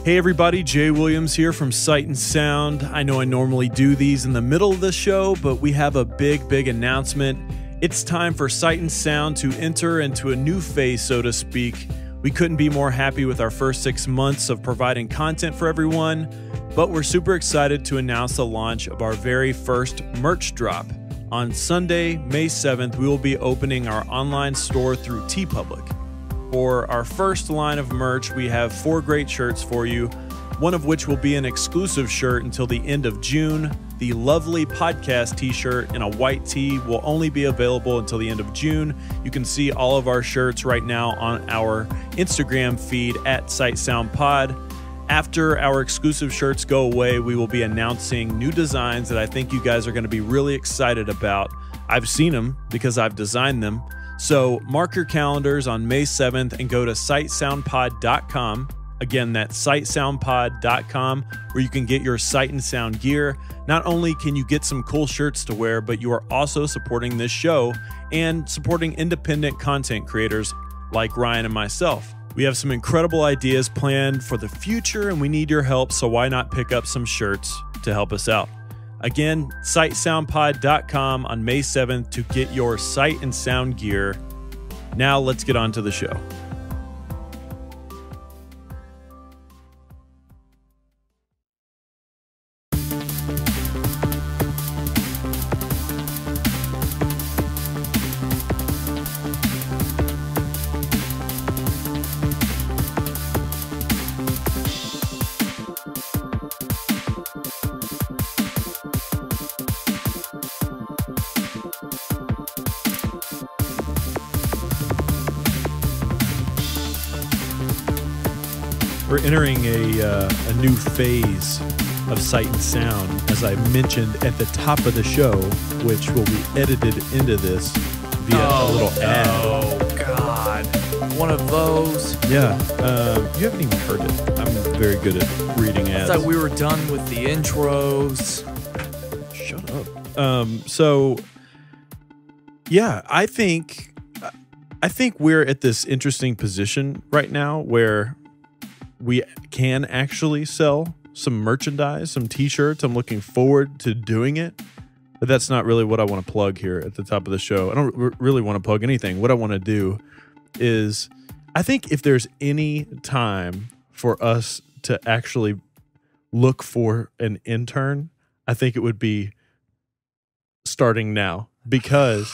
Hey everybody, Jaye Williams here from Sight and Sound. I know I normally do these in the middle of the show, but we have a big announcement. It's time for Sight and Sound to enter into a new phase, so to speak. We couldn't be more happy with our first 6 months of providing content for everyone, but we're super excited to announce the launch of our very first merch drop. On Sunday, May 7th, we will be opening our online store through TeePublic. For our first line of merch, we have 4 great shirts for you, one of which will be an exclusive shirt until the end of June. The lovely podcast t-shirt in a white tee will only be available until the end of June. You can see all of our shirts right now on our Instagram feed at Sight Sound Pod. After our exclusive shirts go away, we will be announcing new designs that I think you guys are going to be really excited about. I've seen them because I've designed them. So mark your calendars on May 7th and go to sightsoundpod.com. Again, that's sightsoundpod.com, where you can get your Sight and Sound gear. Not only can you get some cool shirts to wear, but you are also supporting this show and supporting independent content creators like Ryan and myself. We have some incredible ideas planned for the future, and we need your help, so why not pick up some shirts to help us out? Again, sightsoundpod.com on May 7th to get your Sight and Sound gear. Now let's get on to the show. We're entering a new phase of Sight and Sound, as I mentioned at the top of the show, which will be edited into this via a little ad. Oh, God. One of those. Yeah. You haven't even heard it. I'm very good at reading ads. I thought we were done with the intros. Shut up. So, yeah, I think we're at this interesting position right now where we can actually sell some merchandise, some t-shirts. I'm looking forward to doing it, but that's not really what I want to plug here at the top of the show. I don't really want to plug anything. What I want to do is, I think if there's any time for us to actually look for an intern, I think it would be starting now, because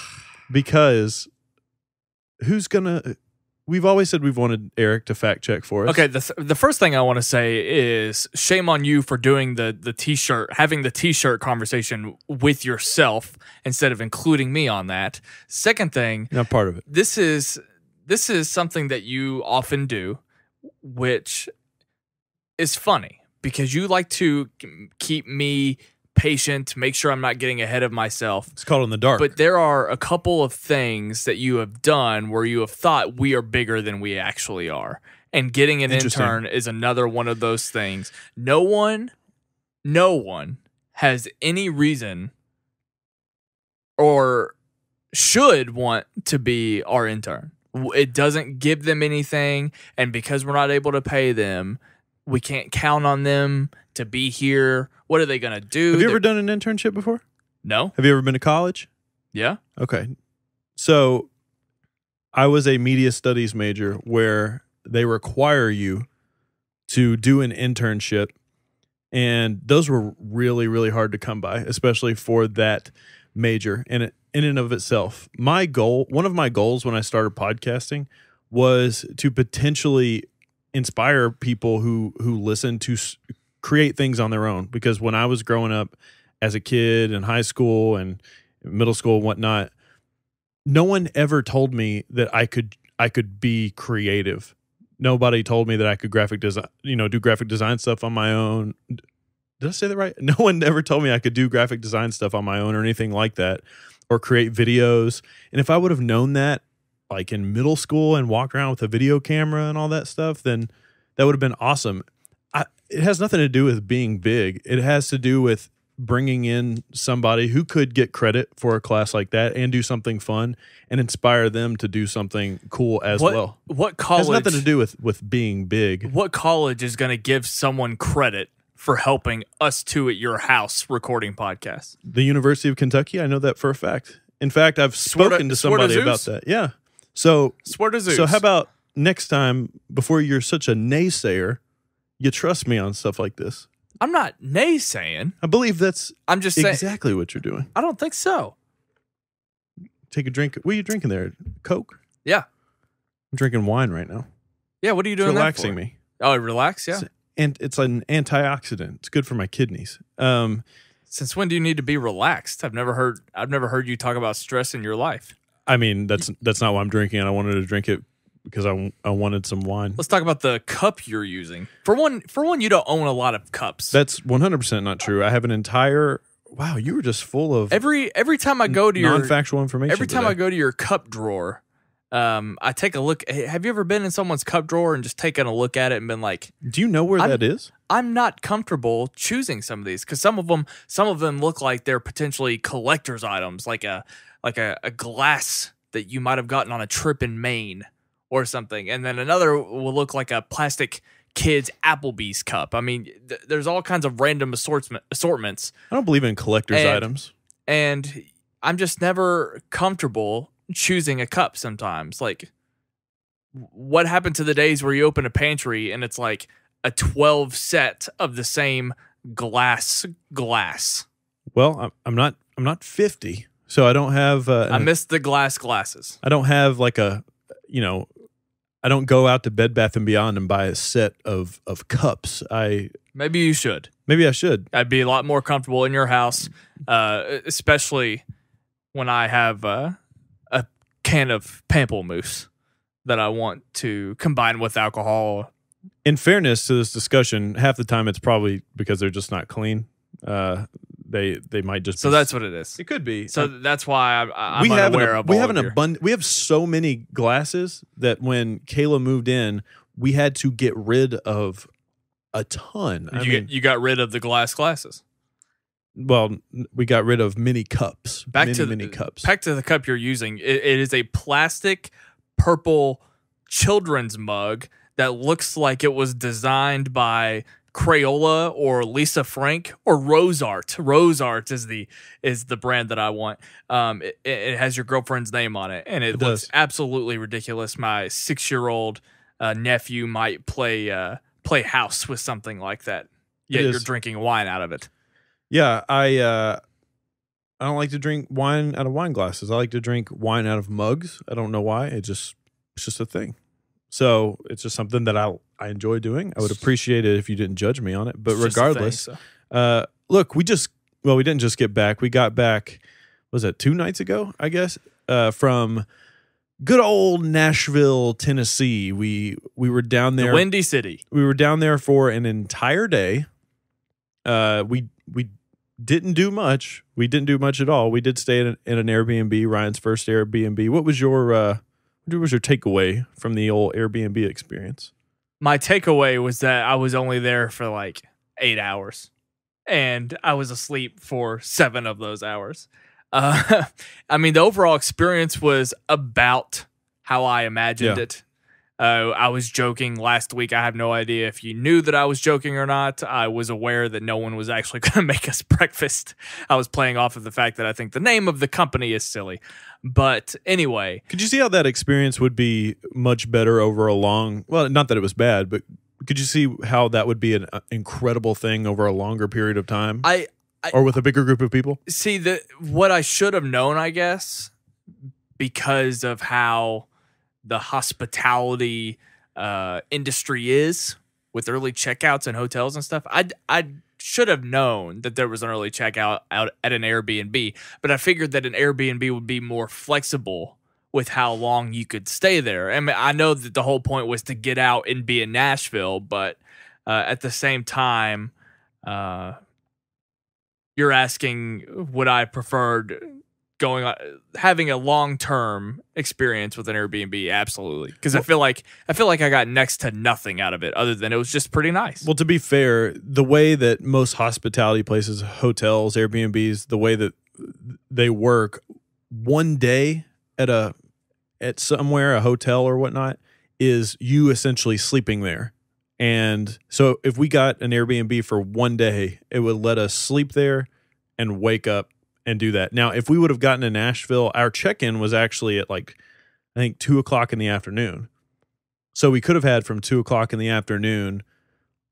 who's gonna... We've always said we've wanted Eric to fact check for us. Okay, the first thing I want to say is shame on you for doing the t-shirt, having the t-shirt conversation with yourself instead of including me on that. Second thing, not part of it. This is something that you often do, which is funny because you like to keep me patient, make sure I'm not getting ahead of myself. It's called In the Dark. But there are a couple of things that you have done where you have thought we are bigger than we actually are. And getting an intern is another one of those things. No one has any reason or should want to be our intern. It doesn't give them anything, and because we're not able to pay them, we can't count on them to be here. What are they going to do? Have you ever done an internship before? No. Have you ever been to college? Yeah. Okay. So I was a media studies major where they require you to do an internship, and those were really, really hard to come by, especially for that major in and of itself. One of my goals when I started podcasting was to potentially inspire people who listen to create things on their own. Because when I was growing up as a kid in high school and middle school and whatnot, no one ever told me that I could be creative. Nobody told me that I could do graphic design stuff on my own. Did I say that right? No one ever told me I could do graphic design stuff on my own or anything like that, or create videos. And if I would have known that like in middle school and walked around with a video camera and all that stuff, then that would have been awesome. It has nothing to do with being big. It has to do with bringing in somebody who could get credit for a class like that and do something fun and inspire them to do something cool as well. What college has nothing to do with being big. What college is going to give someone credit for helping us two at your house recording podcasts? The University of Kentucky. I know that for a fact. In fact, I've spoken to somebody about that. Yeah. So how about next time, before you're such a naysayer, you trust me on stuff like this? I'm not naysaying. I believe I'm just saying exactly what you're doing. I don't think so. Take a drink. What are you drinking there? Coke? Yeah. I'm drinking wine right now. Yeah, what are you doing? It's relaxing that for? me. Oh, relax, yeah. And it's an antioxidant. It's good for my kidneys. Since when do you need to be relaxed? I've never heard you talk about stress in your life. I mean, that's not why I'm drinking it. I wanted to drink it because I wanted some wine. Let's talk about the cup you're using. For one, you don't own a lot of cups. That's 100% not true. I have an entire. Wow, you were just full of every time I go to your non-factual information. Every time today. I go to your cup drawer, I take a look. Have you ever been in someone's cup drawer and just taken a look at it and been like, "Do you know where that is?" I'm not comfortable choosing some of these because some of them look like they're potentially collector's items, like a glass that you might have gotten on a trip in Maine or something, and then another will look like a plastic kid's Applebee's cup. I mean, there's all kinds of random assortments. I don't believe in collector's items, and I'm just never comfortable choosing a cup. Sometimes, like, what happened to the days where you open a pantry and it's like a 12 set of the same glass? Well, I'm not 50, so I don't have. I missed the glasses. I don't have like I don't go out to Bed Bath & Beyond and buy a set of cups. Maybe you should. Maybe I should. I'd be a lot more comfortable in your house, especially when I have a can of Pamplemousse that I want to combine with alcohol. In fairness to this discussion, half the time it's probably because they're just not clean. They might just. So that's what it is. It could be. So that's why I'm unaware of. We have so many glasses that when Kayla moved in, we had to get rid of a ton. You got rid of the glasses. Well, we got rid of mini cups. Back to the cup you're using. It is a plastic purple children's mug that looks like it was designed by Crayola or Lisa Frank or Rose Art. Rose Art is the brand that I want. It has your girlfriend's name on it, and it looks absolutely ridiculous. My 6-year-old nephew might play house with something like that. Yet you're drinking wine out of it. Yeah, I don't like to drink wine out of wine glasses. I like to drink wine out of mugs. I don't know why. It's just a thing. So it's just something that I enjoy doing. I would appreciate it if you didn't judge me on it. But regardless, look, we didn't just get back. We got back, was it 2 nights ago, I guess, from good old Nashville, Tennessee. We were down there. The Windy City. We were down there for an entire day. We didn't do much. We didn't do much at all. We did stay in an Airbnb, Ryan's first Airbnb. What was your takeaway from the old Airbnb experience? My takeaway was that I was only there for like 8 hours, and I was asleep for 7 of those hours. I mean, the overall experience was about how I imagined it. I was joking last week. I have no idea if you knew that I was joking or not. I was aware that no one was actually going to make us breakfast. I was playing off of the fact that I think the name of the company is silly. But anyway. Could you see how that experience would be much better over a long, well, not that it was bad, but could you see how that would be an incredible thing over a longer period of time? Or with a bigger group of people? See, what I should have known, I guess, because of how the hospitality industry is with early checkouts and hotels and stuff. I should have known that there was an early checkout out at an Airbnb, but I figured that an Airbnb would be more flexible with how long you could stay there. I mean, I know that the whole point was to get out and be in Nashville, but at the same time, you're asking would I preferred having a long-term experience with an Airbnb. Absolutely. Because I feel like I got next to nothing out of it other than it was just pretty nice. Well, to be fair, the way that most hospitality places, hotels, Airbnbs, the way that they work, one day at somewhere, a hotel or whatnot, is you essentially sleeping there. And so if we got an Airbnb for one day, it would let us sleep there and wake up and do that. Now, if we would have gotten to Nashville, our check-in was actually at I think 2:00 in the afternoon. So we could have had from 2:00 in the afternoon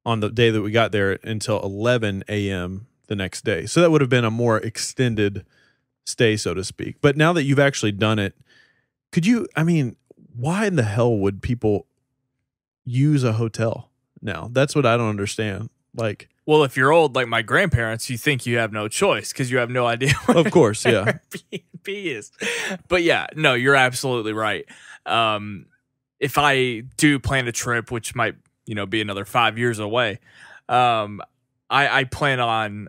on the day that we got there until 11 a.m. the next day. So that would have been a more extended stay, so to speak. But now that you've actually done it, why in the hell would people use a hotel now? That's what I don't understand. Well, if you're old like my grandparents, you think you have no choice because you have no idea what of course, yeah, Airbnb is. But yeah, no, you're absolutely right. If I do plan a trip, which might be another 5 years away, I plan on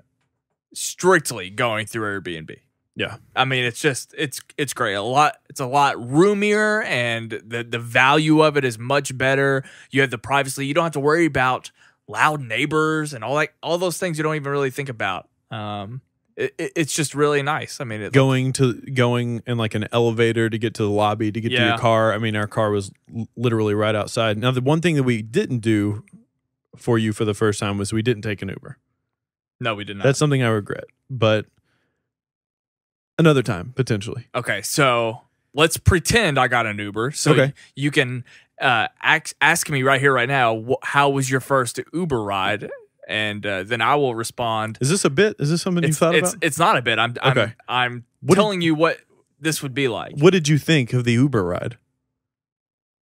strictly going through Airbnb. Yeah. I mean, it's great. It's a lot roomier, and the value of it is much better. You have the privacy. You don't have to worry about loud neighbors and all those things you don't even really think about. It's just really nice. I mean, going in like an elevator to get to the lobby to get to your car. I mean, our car was literally right outside. Now, the one thing that we didn't do for you for the first time was we didn't take an Uber. No, we did not. That's something I regret, but another time, potentially. Okay, so let's pretend I got an Uber. So okay. You can ask me right here, right now, how was your first Uber ride? And then I will respond. Is this a bit? Is this something you thought about? It's not a bit. I'm telling you what this would be like. What did you think of the Uber ride?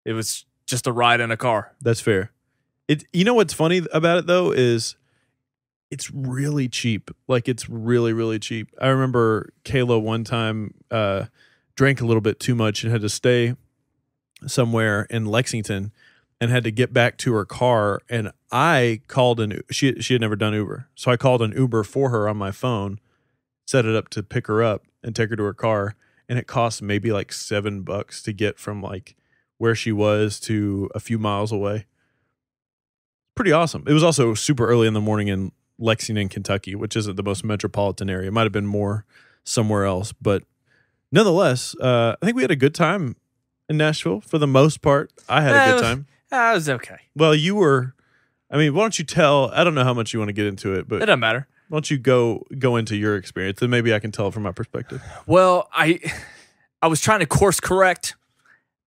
It was just a ride in a car. That's fair. You know what's funny about it, though, is it's really cheap. It's really, really cheap. I remember Kayla one time drank a little bit too much and had to stay somewhere in Lexington and had to get back to her car. And I called she had never done Uber. So I called an Uber for her on my phone, set it up to pick her up and take her to her car. And it cost maybe $7 to get from where she was to a few miles away. Pretty awesome. It was also super early in the morning in Lexington, Kentucky, which isn't the most metropolitan area. It might have been more somewhere else, but nonetheless, I think we had a good time in Nashville for the most part. I had a good time. It was okay. Well, you were. I mean, why don't you tell? I don't know how much you want to get into it, but it doesn't matter. Why don't you go into your experience, and maybe I can tell it from my perspective. Well, I was trying to course correct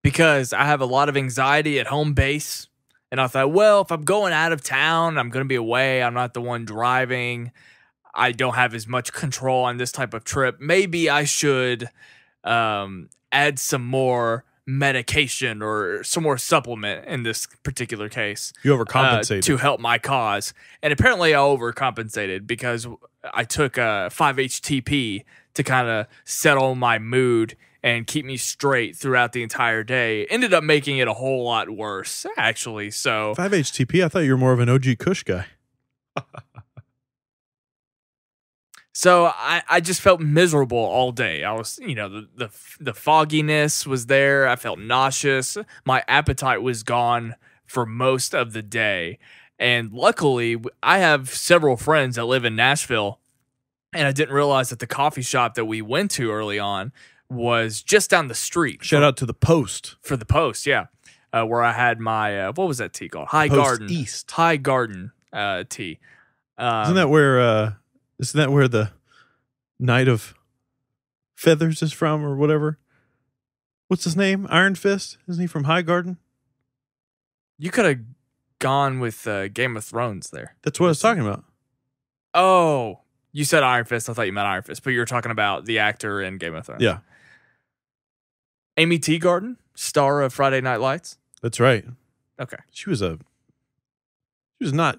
because I have a lot of anxiety at home base. And I thought, well, if I'm going out of town, I'm going to be away. I'm not the one driving. I don't have as much control on this type of trip. Maybe I should add some more medication or some more supplement in this particular case. You overcompensated. To help my cause. And apparently I overcompensated because I took a 5-HTP to kind of settle my mood and keep me straight throughout the entire day. Ended up making it a whole lot worse, actually. So 5-HTP? I thought you were more of an OG Kush guy. So I just felt miserable all day. I was, the fogginess was there. I felt nauseous. My appetite was gone for most of the day. And luckily, I have several friends that live in Nashville, and I didn't realize that the coffee shop that we went to early on was just down the street. Shout out to the Post. For the Post, yeah. Where I had my, what was that tea called? High Garden. East. High Garden tea. Isn't that where the Knight of Feathers is from or whatever? What's his name? Iron Fist? Isn't he from High Garden? You could have gone with Game of Thrones there. That's what I was talking about. Oh, you said Iron Fist. I thought you meant Iron Fist, but you were talking about the actor in Game of Thrones. Yeah. Amy Teagarden, star of Friday Night Lights. That's right. Okay. She was not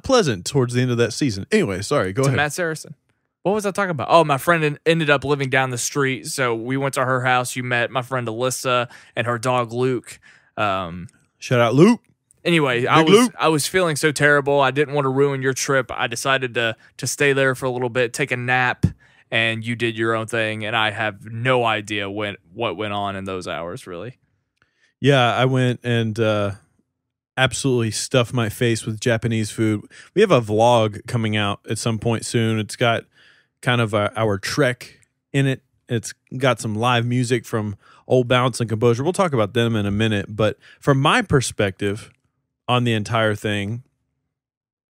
pleasant towards the end of that season. Anyway, sorry. Go ahead. Matt Saracen. What was I talking about? Oh, my friend ended up living down the street, so we went to her house. You met my friend Alyssa and her dog Luke. Shout out Luke. Anyway, I was feeling so terrible. I didn't want to ruin your trip. I decided to stay there for a little bit, take a nap, and you did your own thing, and I have no idea what went on in those hours, really. Yeah, I went and absolutely stuffed my face with Japanese food. We have a vlog coming out at some point soon. It's got kind of our trek in it. It's got some live music from old Balance and Composure. We'll talk about them in a minute. But from my perspective on the entire thing,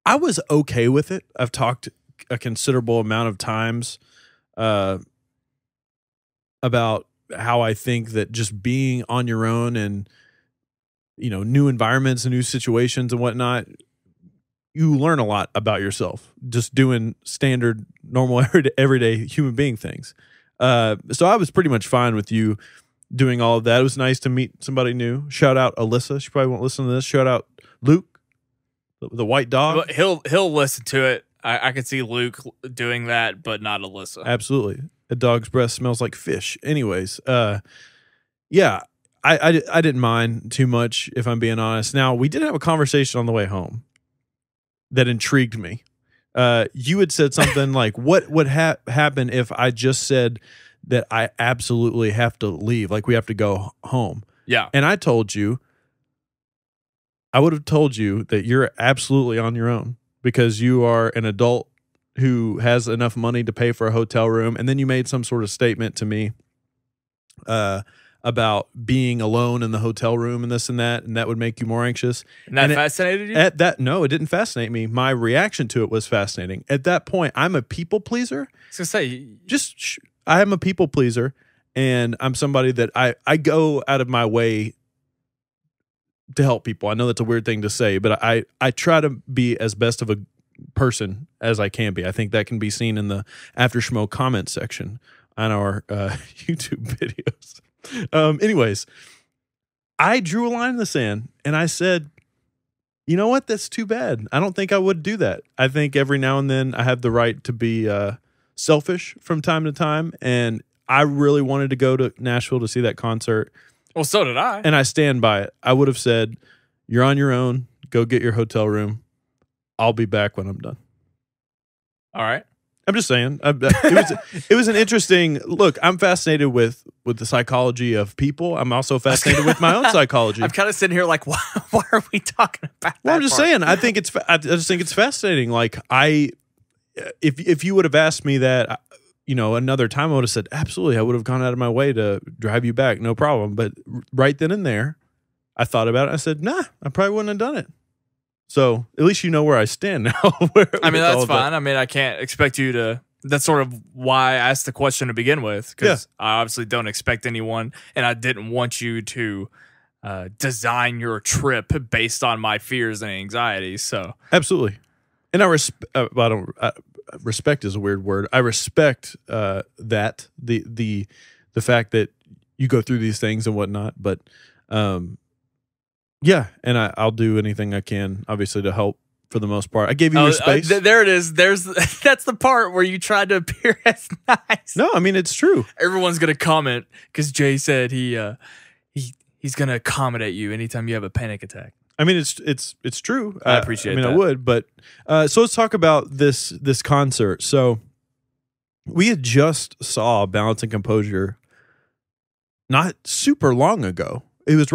I was okay with it. I've talked a considerable amount of times about how I think that just being on your own and, you know, new environments and new situations and whatnot, you learn a lot about yourself just doing standard, normal, everyday human being things. So I was pretty much fine with you doing all of that. It was nice to meet somebody new. Shout out Alyssa. She probably won't listen to this. Shout out Luke, the white dog. He'll listen to it. I could see Luke doing that, but not Alyssa. Absolutely. A dog's breath smells like fish. Anyways, yeah, I didn't mind too much, if I'm being honest. Now, we did have a conversation on the way home that intrigued me. You had said something like, what would happen if I just said that I absolutely have to leave, like we have to go home? Yeah. And I would have told you that you're absolutely on your own because you are an adult who has enough money to pay for a hotel room. And then you made some sort of statement to me about being alone in the hotel room and this and that would make you more anxious. And that fascinated you? No, it didn't fascinate me. My reaction to it was fascinating. At that point, I'm a people pleaser. I was going to say, I am a people pleaser, and I'm somebody that I go out of my way to help people. I know that's a weird thing to say, but I try to be as best of a person as I can be. I think that can be seen in the After Schmo comment section on our YouTube videos. Anyways, I drew a line in the sand and I said, you know what? That's too bad. I don't think I would do that. I think every now and then I have the right to be selfish from time to time. And I really wanted to go to Nashville to see that concert. Well, so did I. And I stand by it. I would have said, you're on your own. Go get your hotel room. I'll be back when I'm done. All right. I'm just saying. It was an interesting look. I'm fascinated with the psychology of people. I'm also fascinated with my own psychology. I'm kind of sitting here like, why are we talking about that? Well, I'm just saying. I just think it's fascinating. Like if you would have asked me that, you know, another time, I would have said absolutely. I would have gone out of my way to drive you back, no problem. But right then and there, I thought about it. I said, nah, I probably wouldn't have done it. So at least you know where I stand now. I mean, that's fine. I mean, I can't expect you to. That's sort of why I asked the question to begin with, because I obviously don't expect anyone, and I didn't want you to design your trip based on my fears and anxieties. So absolutely, and respect is a weird word. I respect that the fact that you go through these things and whatnot, but. Yeah, and I'll do anything I can, obviously, to help for the most part. I gave you your space. There it is. That's the part where you tried to appear as nice. No, I mean, it's true. Everyone's going to comment because Jay said he's going to accommodate you anytime you have a panic attack. I mean, it's true. I appreciate that. I would, but so let's talk about this concert. So we had just saw Balance and Composure not super long ago. It was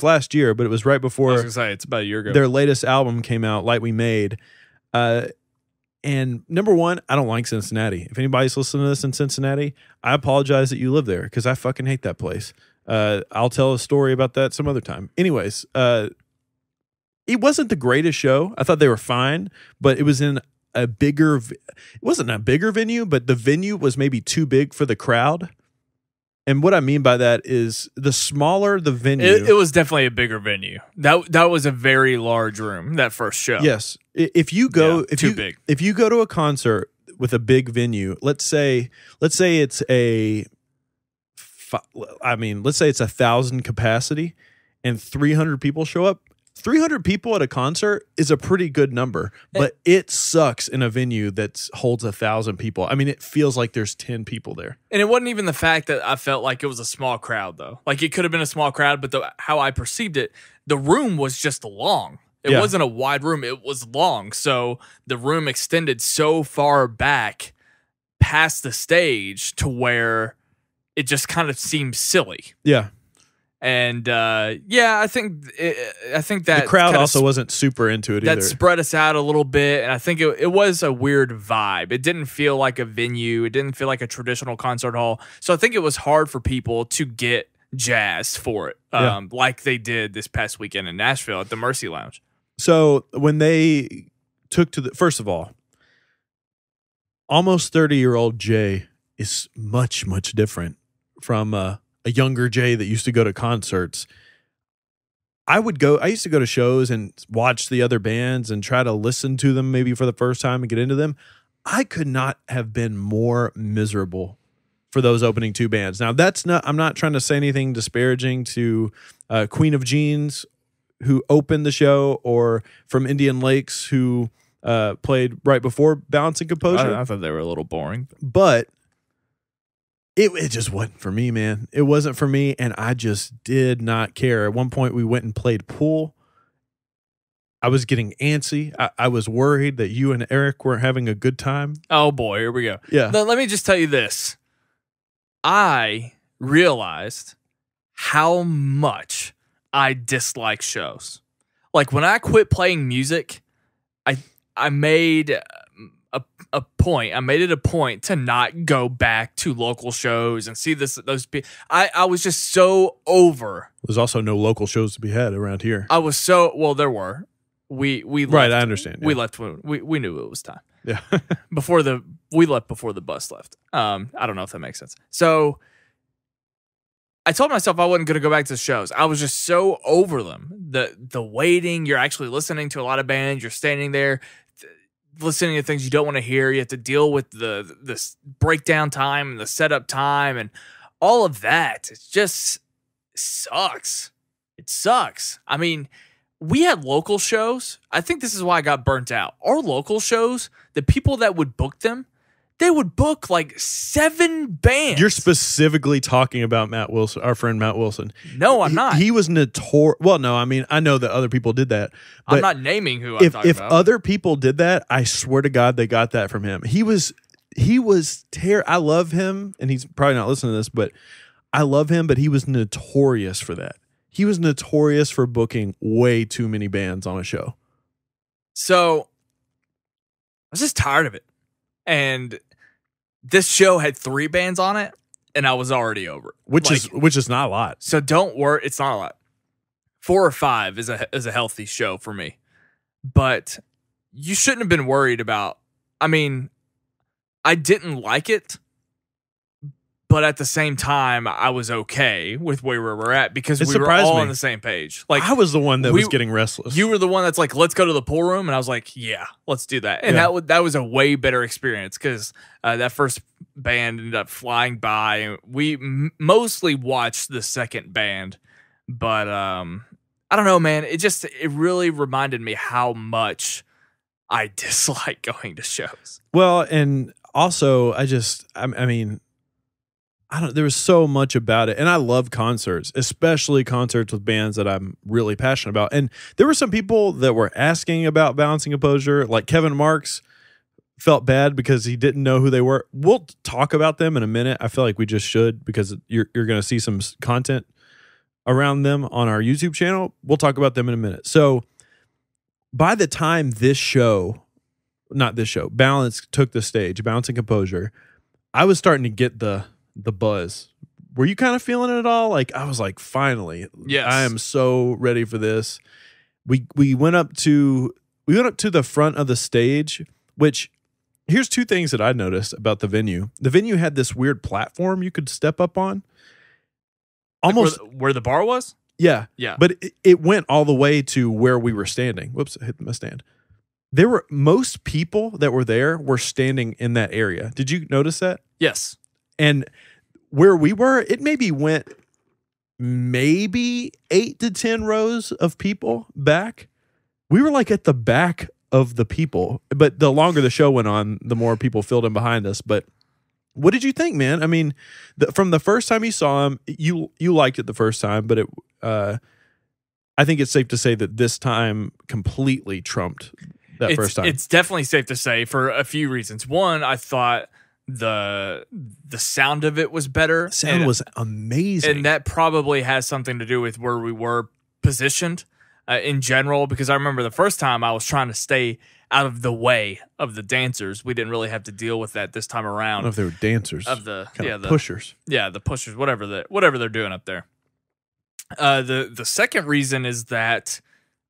last year, but it was right before. I was going to say, it's about a year ago. Their latest album came out, Light We Made. And number one, I don't like Cincinnati. If anybody's listening to this in Cincinnati, I apologize that you live there because I fucking hate that place. I'll tell a story about that some other time. Anyways, it wasn't the greatest show. I thought they were fine, but it was in it wasn't a bigger venue, but the venue was maybe too big for the crowd. And what I mean by that is the smaller the venue. It was definitely a bigger venue. That was a very large room, that first show. Yes. If you go big. If you go to a concert with a big venue, let's say it's let's say it's 1,000 capacity and 300 people show up. 300 people at a concert is a pretty good number, but it sucks in a venue that holds 1,000 people. I mean, it feels like there's 10 people there. And it wasn't even the fact that I felt like it was a small crowd, though. Like, it could have been a small crowd, but how I perceived it, the room was just long. It wasn't a wide room. It was long. So the room extended so far back past the stage to where it just kind of seems silly. Yeah. And I think that the crowd also wasn't super into it either. That spread us out a little bit, and I think it was a weird vibe. It didn't feel like a venue. It didn't feel like a traditional concert hall. So I think it was hard for people to get jazzed for it, like they did this past weekend in Nashville at the Mercy Lounge. So when they took to the, first of all, almost 30-year-old Jaye is much, much different from a younger Jaye that used to go to concerts. I used to go to shows and watch the other bands and try to listen to them maybe for the first time and get into them. I could not have been more miserable for those opening two bands. Now, I'm not trying to say anything disparaging to Queen of Jeans, who opened the show, or from Indian Lakes, who played right before Balance and Composure. I thought they were a little boring. But it just wasn't for me, man. It wasn't for me, and I just did not care. At one point, we went and played pool. I was getting antsy. I was worried that you and Eric weren't having a good time. Oh, boy. Here we go. Yeah. Let me just tell you this. I realized how much I dislike shows. Like, when I quit playing music, I made a point. I made it a point to not go back to local shows and see those people. I was just so over. There's also no local shows to be had around here. I was so, well, there were. We left. Right, I understand. Yeah. We left when we knew it was time. Yeah. We left before the bus left. I don't know if that makes sense. So I told myself I wasn't going to go back to the shows. I was just so over them. The waiting, you're actually listening to a lot of bands, you're standing there listening to things you don't want to hear. You have to deal with the breakdown time and the setup time and all of that. It just sucks. It sucks. I mean, we had local shows. I think this is why I got burnt out. Our local shows, the people that would book them, they would book like 7 bands. You're specifically talking about Matt Wilson, our friend Matt Wilson. No, I'm not. He was notorious. Well, no, I mean, I know that other people did that. But I'm not naming who I'm talking about. If other people did that, I swear to God, they got that from him. He was I love him, and he's probably not listening to this, but I love him, but he was notorious for that. He was notorious for booking way too many bands on a show. So I was just tired of it. And this show had 3 bands on it, and I was already over it. Which is not a lot. So don't worry, it's not a lot. 4 or 5 is a healthy show for me. But you shouldn't have been worried about. I mean, I didn't like it, but at the same time, I was okay with where we were at because we were all on the same page. Like, I was the one that was getting restless. You were the one that's like, let's go to the pool room. And I was like, yeah, let's do that. And that was a way better experience because that first band ended up flying by. And we mostly watched the second band. But I don't know, man. It really reminded me how much I dislike going to shows. Well, and also, I mean, there was so much about it. And I love concerts, especially concerts with bands that I'm really passionate about. And there were some people that were asking about Balance and Composure, like Kevin Marks felt bad because he didn't know who they were. We'll talk about them in a minute. I feel like we just should because you're going to see some content around them on our YouTube channel. We'll talk about them in a minute. So by the time Balance took the stage, Balance and Composure, I was starting to get the buzz. Were you kind of feeling it at all? Like, I was like, finally, yes, I am so ready for this. We went up to the front of the stage, which here's 2 things that I noticed about the venue. The venue had this weird platform you could step up on. Almost like where the bar was? Yeah. Yeah. But it went all the way to where we were standing. Whoops, I hit my stand. Most people that were there were standing in that area. Did you notice that? Yes. And where we were, it maybe went 8 to 10 rows of people back. We were like at the back of the people, but the longer the show went on, the more people filled in behind us. But what did you think, man? I mean, from the first time you saw him, you liked it the first time, but I think it's safe to say that this time completely trumped that first time. It's definitely safe to say for a few reasons. One, I thought the sound of it was better. Sound was amazing. And that probably has something to do with where we were positioned in general, because I remember the first time I was trying to stay out of the way of the dancers. We didn't really have to deal with that this time around. I don't know if they were dancers. Of the pushers. Yeah, the pushers, whatever they're doing up there. The second reason is that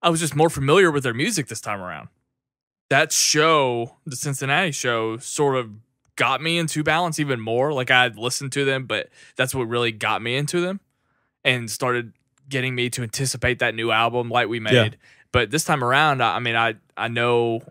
I was just more familiar with their music this time around. That show, the Cincinnati show, sort of got me into Balance even more. Like, I had listened to them, but that's what really got me into them and started getting me to anticipate that new album like we made. Yeah. But this time around, I know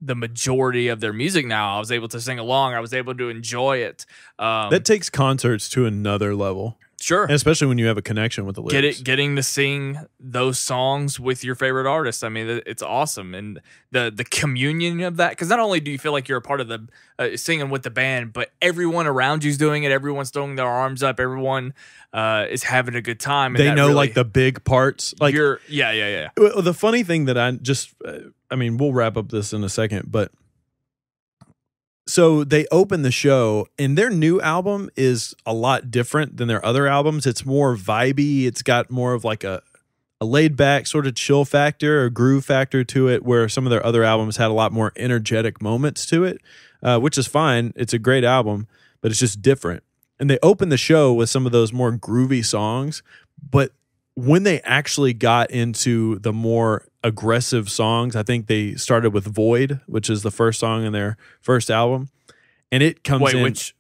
the majority of their music now. I was able to sing along. I was able to enjoy it. That takes concerts to another level. Sure. And especially when you have a connection with the lyrics. Getting to sing those songs with your favorite artists. I mean, it's awesome. And the communion of that, because not only do you feel like you're a part of the singing with the band, but everyone around you's doing it. Everyone's throwing their arms up. Everyone is having a good time. And they know really, like the big parts. Like yeah. The funny thing that we'll wrap up this in a second, but so they open the show, and their new album is a lot different than their other albums. It's more vibey. It's got more of like a laid back sort of chill factor or groove factor to it, where some of their other albums had a lot more energetic moments to it, which is fine. It's a great album, but it's just different. And they open the show with some of those more groovy songs, but when they actually got into the more aggressive songs, I think they started with Void, which is the first song in their first album. And it comes in... Which?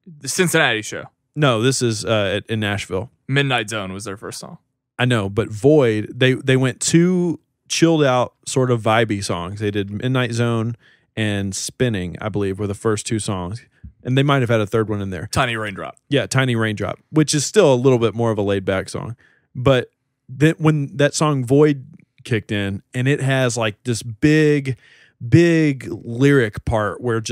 The Cincinnati show? No, this is in Nashville. Midnight Zone was their first song. I know, but Void, they went two chilled out sort of vibey songs. They did Midnight Zone and Spinning, I believe, were the first two songs. And they might have had a third one in there. Tiny Raindrop. Yeah, Tiny Raindrop, which is still a little bit more of a laid back song. But then when that song Void kicked in, and it has like this big lyric part where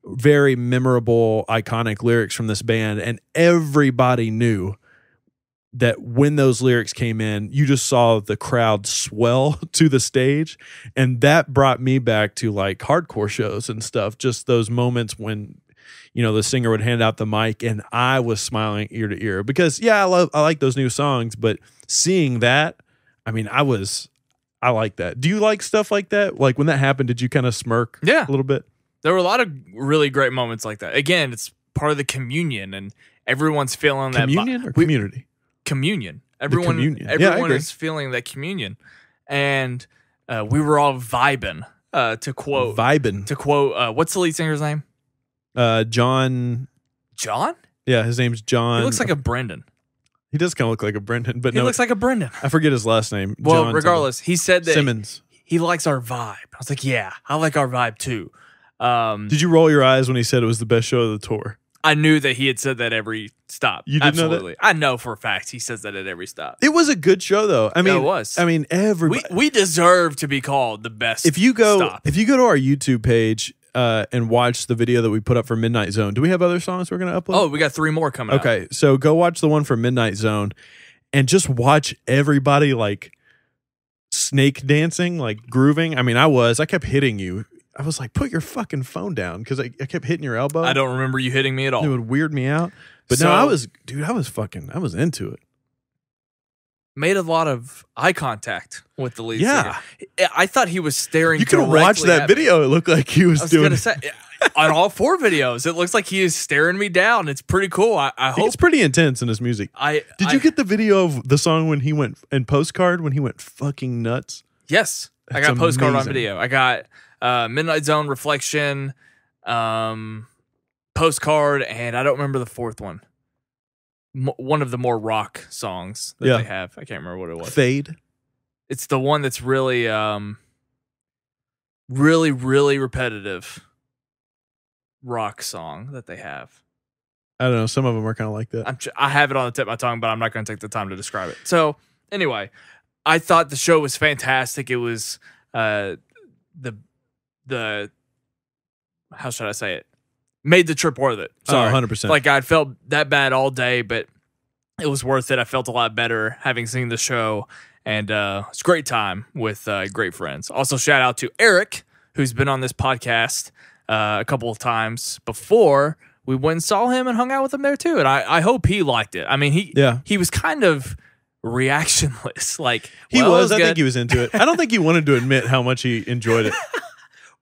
very memorable, iconic lyrics from this band, and everybody knew that when those lyrics came in, you just saw the crowd swell to the stage, and that brought me back to like hardcore shows and stuff, just those moments when the singer would hand out the mic and I was smiling ear to ear because I like those new songs, but seeing that, I like that. Do you like stuff like that? Like when that happened, did you kind of smirk a little bit? There were a lot of really great moments like that. Again, it's part of the communion and everyone's feeling that. Communion or community? Communion. Everyone is feeling that communion. And we were all vibing, to quote. What's the lead singer's name? John. John? Yeah, his name's John. He looks like a Brendan. He does kind of look like a Brendan, but he looks like a Brendan. I forget his last name. Well, John regardless, he said that Simmons. He likes our vibe. I was like, yeah, I like our vibe too. Did you roll your eyes when he said it was the best show of the tour? I knew that he had said that every stop. You did know that? I know for a fact he says that at every stop. It was a good show, though. It was. Everybody. We deserve to be called the best. If you go to our YouTube page and watch the video that we put up for Midnight Zone, do we have other songs we're going to upload? Oh, we got 3 more coming out. Okay, so go watch the one for Midnight Zone, and just watch everybody like snake dancing, like grooving. I kept hitting you. I was like, put your fucking phone down because I kept hitting your elbow. I don't remember you hitting me at all. It would weird me out. But no, I was into it. Made a lot of eye contact with the lead singer. I thought he was staring. You can watch that video. It looked like he was doing. I was going to say, on all 4 videos, it looks like he is staring me down. It's pretty cool. I hope it's pretty intense in his music. Did you get the video of the song when he went and Postcard when he went fucking nuts? Yes, I got Postcard on video. I got Midnight Zone, Reflection, Postcard, and I don't remember the 4th one. One of the more rock songs that they have. I can't remember what it was. Fade. It's the one that's really, really, really repetitive rock song that they have. I don't know. Some of them are kind of like that. I have it on the tip of my tongue, but I'm not going to take the time to describe it. So anyway, I thought the show was fantastic. It was the how should I say it? Made the trip worth it. Sorry. 100%. Like I felt that bad all day, but it was worth it. I felt a lot better having seen the show, and it's a great time with great friends. Also, shout out to Eric, who's been on this podcast a couple of times before. We went and saw him and hung out with him there too, and I hope he liked it. I mean, he was kind of reactionless. Like he was. I think he was into it. I don't think he wanted to admit how much he enjoyed it.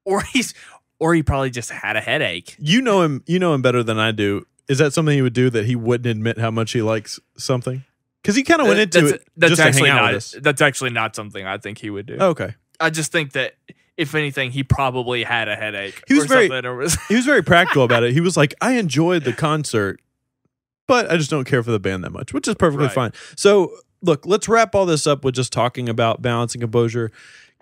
Or he probably just had a headache. You know him better than I do. Is that something he would do, that he wouldn't admit how much he likes something? Because he kind of went into it just to hang out with us. That's actually not something I think he would do. Okay. I just think that if anything, he probably had a headache. He was very practical about it. He was like, I enjoyed the concert, but I just don't care for the band that much, which is perfectly fine. So look, let's wrap all this up with just talking about Balance and Composure.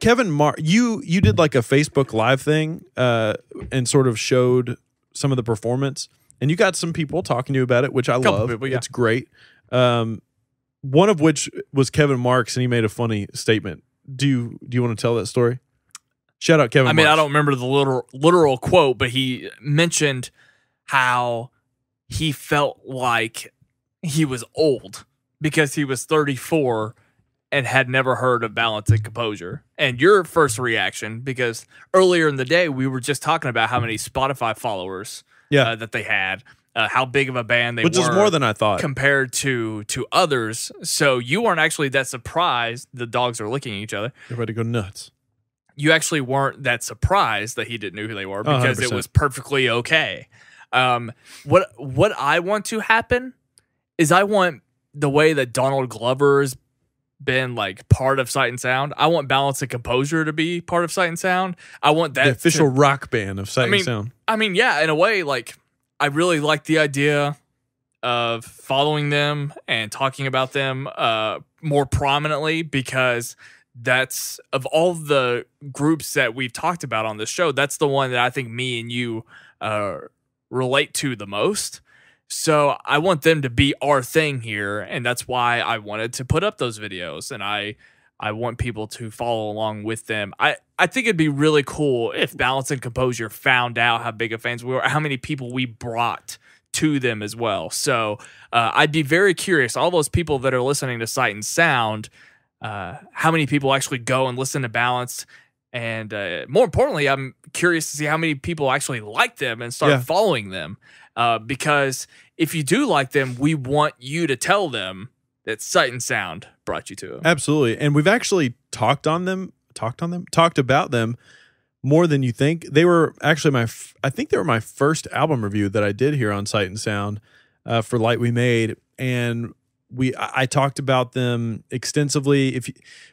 Kevin, you did like a Facebook Live thing and sort of showed some of the performance, and you got some people talking to you about it, which I love. People, yeah. It's great. One of which was Kevin Marks, and he made a funny statement. Do you want to tell that story? Shout out Kevin Marks. I don't remember the literal quote, but he mentioned how he felt like he was old because he was 34 and had never heard of Balance and Composure. And your first reaction, because earlier in the day, we were just talking about how many Spotify followers that they had, how big of a band they were. Which is more than I thought. Compared to others. So you weren't actually that surprised. The dogs are licking each other. They're about to go nuts. You actually weren't that surprised that he didn't know who they were because 100%. It was perfectly okay. What I want to happen is I want the way that Donald Glover's been like part of Sight and Sound. I want Balance and Composure to be part of Sight and Sound. I want that the official rock band of Sight and Sound. I mean, yeah, in a way, like I really like the idea of following them and talking about them more prominently, because that's, of all the groups that we've talked about on this show, that's the one that I think me and you relate to the most. So I want them to be our thing here, and that's why I wanted to put up those videos, and I want people to follow along with them. I think it'd be really cool if Balance and Composure found out how big of fans we were, how many people we brought to them as well. So I'd be very curious, all those people that are listening to Sight and Sound, how many people actually go and listen to Balance, and more importantly, I'm curious to see how many people actually like them and start following them. Because if you do like them, we want you to tell them that Sight and Sound brought you to them. Absolutely. And we've actually talked about them more than you think. They were actually I think they were my first album review that I did here on Sight and Sound for Light We Made. And I talked about them extensively.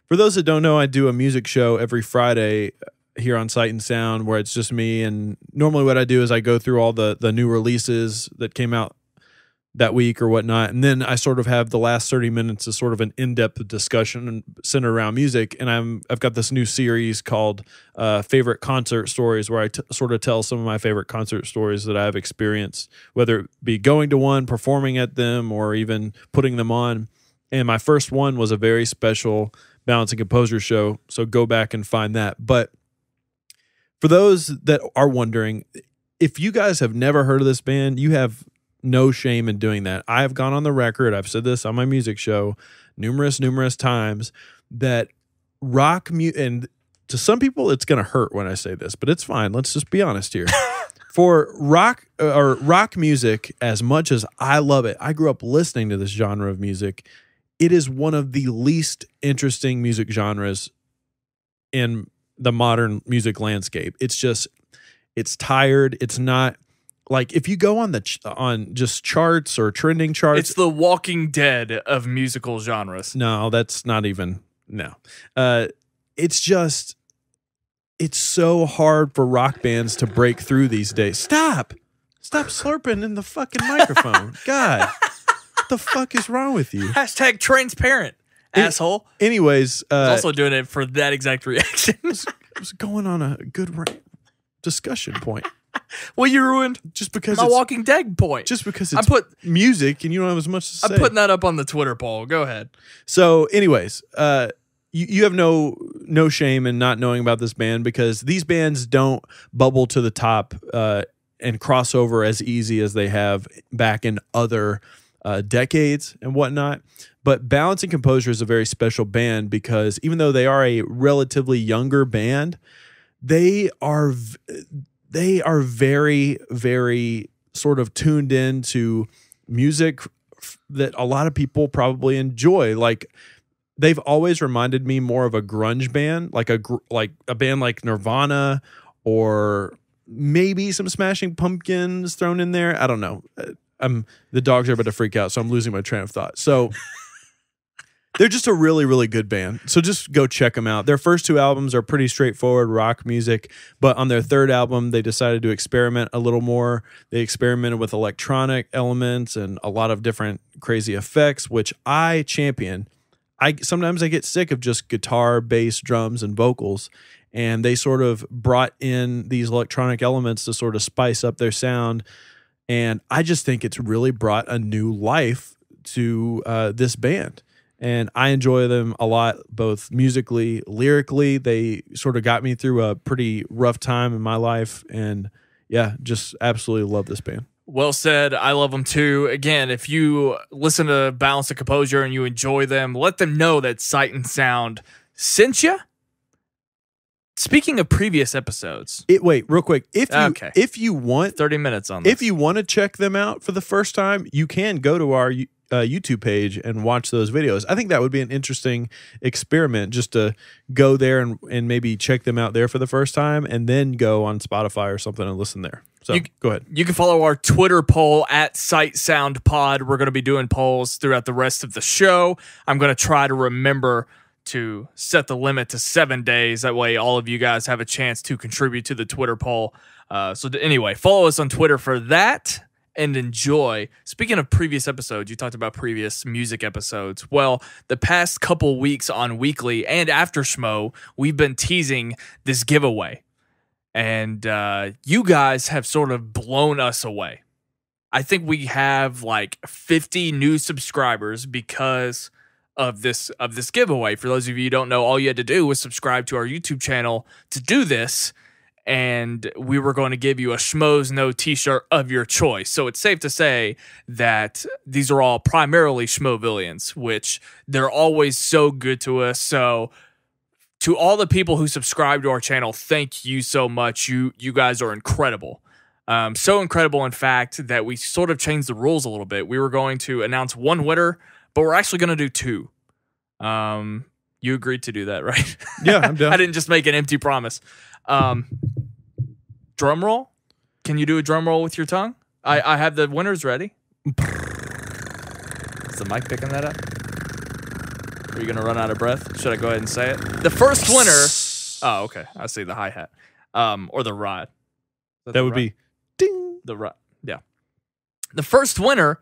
For those that don't know, I do a music show every Friday here on Sight and Sound where it's just me, and normally what I do is I go through all the new releases that came out that week or whatnot, and then I sort of have the last 30 minutes as sort of an in-depth discussion centered around music. And I've got this new series called Favorite Concert Stories, where I sort of tell some of my favorite concert stories that I've experienced, whether it be going to one, performing at them, or even putting them on. And my first one was a very special Balance and Composure show, so go back and find that. But for those that are wondering, if you guys have never heard of this band, you have no shame in doing that. I have gone on the record, I've said this on my music show numerous times, that rock and to some people it's going to hurt when I say this, but it's fine. Let's just be honest here. For rock music, as much as I love it, I grew up listening to this genre of music. It is one of the least interesting music genres in the modern music landscape. It's tired. It's not like, if you go on just charts or trending charts, it's the Walking Dead of musical genres. No, that's not even, no. It's so hard for rock bands to break through these days. Stop slurping in the fucking microphone. God, what the fuck is wrong with you? Hashtag transparent. Asshole. Anyways, I was also doing it for that exact reaction. I was going on a good discussion point. Well, you ruined just because my Walking Dead point. Just because it's music and you don't have as much to say. I'm putting that up on the Twitter poll. Go ahead. So, anyways, you have no shame in not knowing about this band, because these bands don't bubble to the top and cross over as easy as they have back in other decades and whatnot. But Balance and Composure is a very special band because even though they are a relatively younger band, they are they are very, very sort of tuned in to music that a lot of people probably enjoy. Like, they've always reminded me more of a grunge band, like a band like Nirvana, or maybe some Smashing Pumpkins thrown in there. I don't know. The dogs are about to freak out, so I'm losing my train of thought. So they're just a really, really good band. So just go check them out. Their first 2 albums are pretty straightforward rock music, but on their 3rd album, they decided to experiment a little more. They experimented with electronic elements and a lot of different crazy effects, which I champion. Sometimes I get sick of just guitar, bass, drums, and vocals, and they sort of brought in these electronic elements to sort of spice up their sound, and I just think it's really brought a new life to this band. And I enjoy them a lot, both musically, lyrically. They sort of got me through a pretty rough time in my life. And yeah, just absolutely love this band. Well said. I love them too. Again, if you listen to Balance Composure and you enjoy them, let them know that Sight and Sound sent you. Speaking of previous episodes. Wait, real quick. If you want 30 minutes on this. If you want to check them out for the first time, you can go to our YouTube page and watch those videos. I think that would be an interesting experiment, just to go there and maybe check them out there for the first time, and then go on Spotify or something and listen there. So go ahead. You can follow our Twitter poll at Sight Sound Pod. We're going to be doing polls throughout the rest of the show. I'm going to try to remember to set the limit to 7 days. That way all of you guys have a chance to contribute to the Twitter poll. Anyway, follow us on Twitter for that. And enjoy. Speaking of previous episodes, you talked about previous music episodes. Well, the past couple weeks on Weekly and After Schmo, we've been teasing this giveaway. And you guys have sort of blown us away. I think we have like 50 new subscribers because of this giveaway. For those of you who don't know, all you had to do was subscribe to our YouTube channel to do this. And we were going to give you a Schmoes No t-shirt of your choice. So it's safe to say that these are all primarily Schmovillians, which they're always so good to us. So to all the people who subscribe to our channel, thank you so much. You guys are incredible. So incredible, in fact, that we sort of changed the rules a little bit. We were going to announce 1 winner, but we're actually going to do 2. You agreed to do that, right? Yeah, I'm down. I didn't just make an empty promise. Drum roll? Can you do a drum roll with your tongue? I have the winners ready. Is the mic picking that up? Are you going to run out of breath? Should I go ahead and say it? The first winner... Oh, okay. I see the hi-hat. Or the rod. That would be ding. The rod. Yeah. The first winner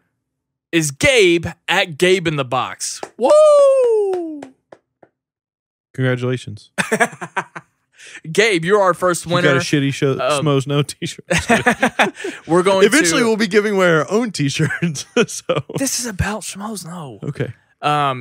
is Gabe at Gabe in the Box. Woo! Congratulations. Gabe, you're our first winner. You got a shitty Schmoes No t-shirt. We're going Eventually we'll be giving away our own t-shirts. So this is about Schmoes No. Okay.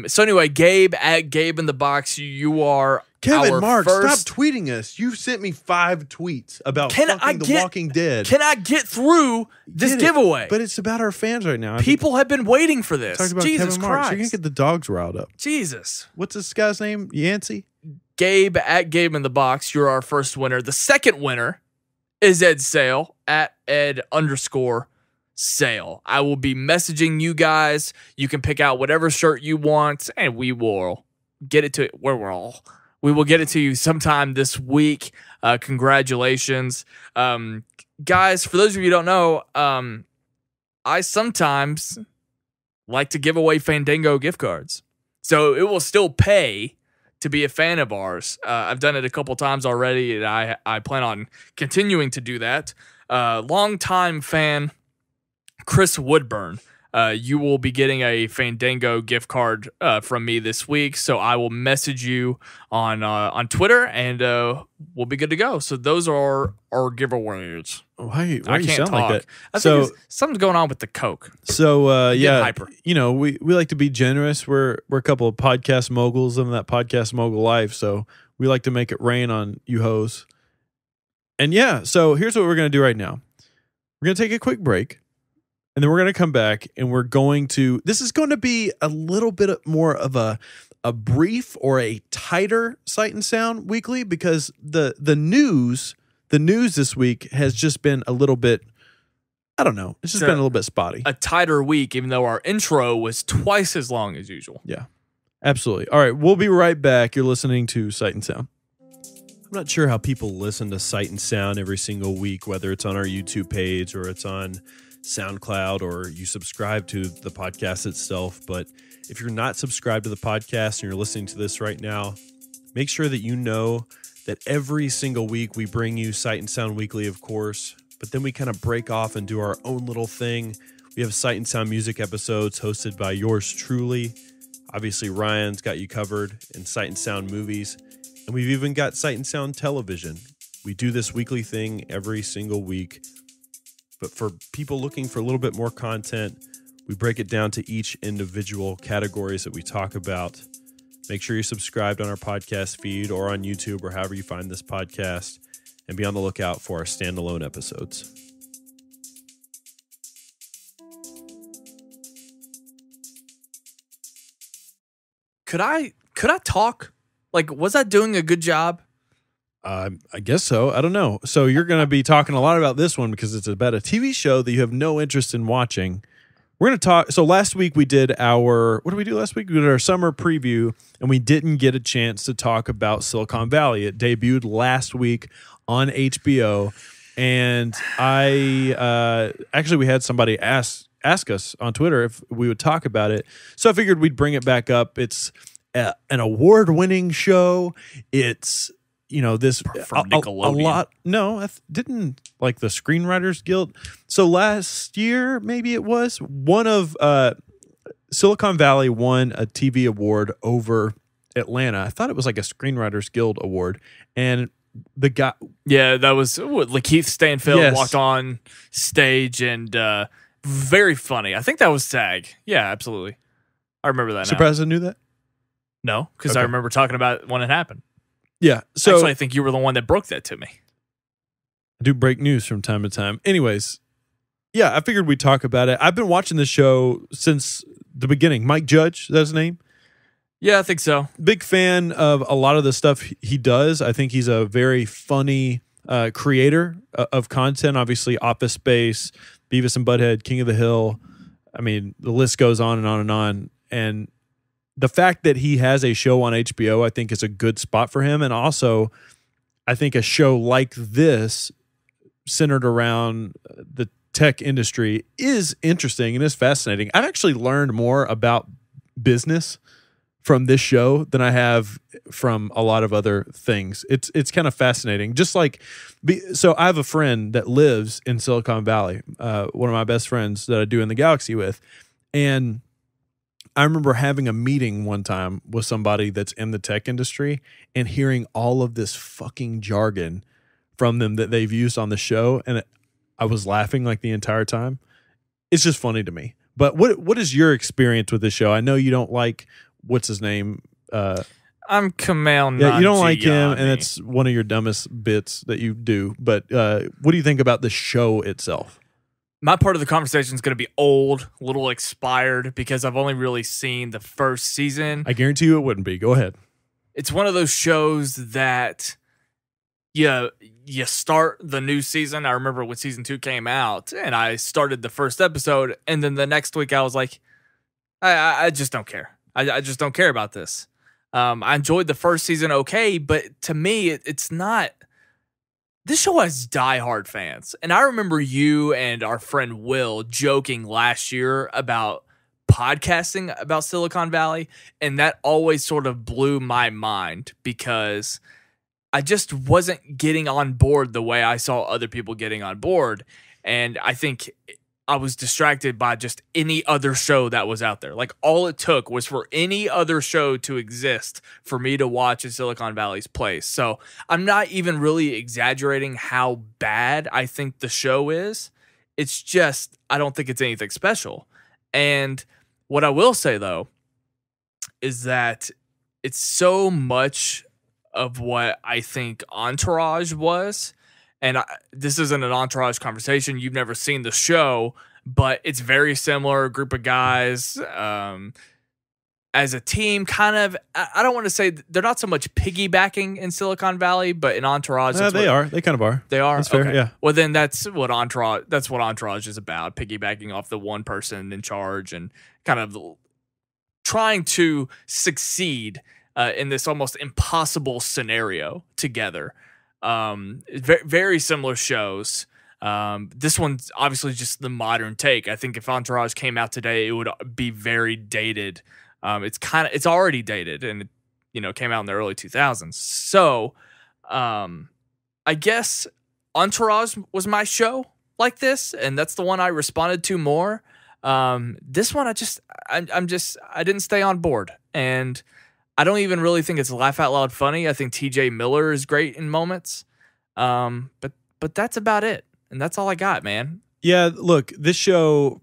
So anyway, Gabe at Gabe in the Box, you are Kevin, our Mark, first... stop tweeting us. You sent me 5 tweets about The Walking Dead. Can I get through this giveaway? But it's about our fans right now. People have been waiting for this. Talk about Jesus Kevin Marks. Christ. You're going to get the dogs riled up. Jesus. What's this guy's name? Yancey? Gabe at Gabe in the Box, you're our first winner. The second winner is Ed Sale at Ed_Sale. I will be messaging you guys. You can pick out whatever shirt you want, and we will get it to we will get it to you sometime this week. Congratulations. Guys, for those of you who don't know, I sometimes like to give away Fandango gift cards. So it will still pay to be a fan of ours. I've done it a couple times already, and I plan on continuing to do that. Longtime fan Chris Woodburn, you will be getting a Fandango gift card from me this week, so I will message you on Twitter, and we'll be good to go. So those are our giveaways. Why I you can't sound talk. like that? I think something's going on with the Coke. So yeah, hyper. You know, we like to be generous. We're a couple of podcast moguls in that podcast mogul life, so we like to make it rain on you hoes. And yeah, so here's what we're gonna do right now. We're gonna take a quick break, and then we're gonna come back, and we're going to. This is going to be a little bit more of a brief or a tighter Sight and Sound Weekly, because the news the news this week has just been a little bit, I don't know. It's just been a little bit spotty. A tighter week, even though our intro was twice as long as usual. Yeah, absolutely. All right, we'll be right back. You're listening to Sight and Sound. I'm not sure how people listen to Sight and Sound every single week, whether it's on our YouTube page or it's on SoundCloud or you subscribe to the podcast itself. But if you're not subscribed to the podcast and you're listening to this right now, make sure that you know that every single week we bring you Sight and Sound Weekly, of course, but then we kind of break off and do our own little thing. We have Sight and Sound music episodes hosted by yours truly. Obviously, Ryan's got you covered in Sight and Sound movies. And we've even got Sight and Sound television. We do this weekly thing every single week. But for people looking for a little bit more content, we break it down to each individual categories that we talk about. Make sure you're subscribed on our podcast feed or on YouTube or however you find this podcast. And be on the lookout for our standalone episodes. Could I talk? Like, was I doing a good job? I guess so. I don't know. So you're going to be talking a lot about this one because it's about a TV show that you have no interest in watching. We're going to talk. So last week we did what did we do last week? We did our summer preview, and we didn't get a chance to talk about Silicon Valley. It debuted last week on HBO, and we had somebody ask us on Twitter if we would talk about it. So I figured we'd bring it back up. It's an award-winning show. It's this from Nickelodeon. A lot. No, I didn't like the Screenwriters Guild. So last year, maybe it was one of Silicon Valley won a TV award over Atlanta. I thought it was like a Screenwriters Guild award, and the guy. Yeah, that was Lakeith Stanfield Yes. walked on stage and very funny. I think that was SAG. Yeah, absolutely. I remember that. Surprised I knew that. No, because Okay. I remember talking about it when it happened. Yeah. So Actually, I think you were the one that broke that to me. I do break news from time to time. Anyways, yeah, I figured we'd talk about it. I've been watching this show since the beginning. Mike Judge, is that his name? Yeah, I think so. Big fan of a lot of the stuff he does. I think he's a very funny creator of content. Obviously, Office Space, Beavis and Butthead, King of the Hill. I mean, the list goes on and on and on. And the fact that he has a show on HBO, I think, is a good spot for him. And also, I think a show like this, centered around the tech industry, is interesting and is fascinating. I've actually learned more about business from this show than I have from a lot of other things. It's kind of fascinating. Just like, so I have a friend that lives in Silicon Valley, one of my best friends that I do in the Galaxy with, and I remember having a meeting one time with somebody that's in the tech industry and hearing all of this fucking jargon from them that they've used on the show, and I was laughing like the entire time. It's just funny to me. But what is your experience with this show? I know you don't like what's his name. I'm Kumail. Yeah, you don't like him, Nanjiani. and it's one of your dumbest bits that you do. But what do you think about the show itself? My part of the conversation is going to be old, a little expired, because I've only really seen the first season. I guarantee you it wouldn't be. Go ahead. It's one of those shows that you start the new season. I remember when season 2 came out, and I started the first episode, and then the next week I was like, I just don't care. I just don't care about this. I enjoyed the first season okay, but to me, it's not. This show has diehard fans. And I remember you and our friend Will joking last year about podcasting about Silicon Valley, and that always sort of blew my mind because I just wasn't getting on board the way I saw other people getting on board. And I think I was distracted by just any other show that was out there. Like, all it took was for any other show to exist for me to watch in Silicon Valley's place. So I'm not even really exaggerating how bad I think the show is. It's just, I don't think it's anything special. And what I will say, though, is that it's so much of what I think Entourage was. And this isn't an Entourage conversation. You've never seen the show, but it's very similar. A group of guys, as a team, kind of, I don't want to say they're not so much piggybacking in Silicon Valley, but in Entourage, They are. They kind of are. They are. That's fair. Okay. Yeah. Well, then that's what Entourage is about: piggybacking off the one person in charge and kind of trying to succeed in this almost impossible scenario together. Very, very similar shows. This one's obviously just the modern take. I think if Entourage came out today, it would be very dated. It's already dated, and it came out in the early 2000s. So, I guess Entourage was my show like this, and that's the one I responded to more. This one, I didn't stay on board, and I don't even really think it's laugh out loud funny. I think TJ Miller is great in moments, but that's about it, and that's all I got, man. Yeah, look, this show,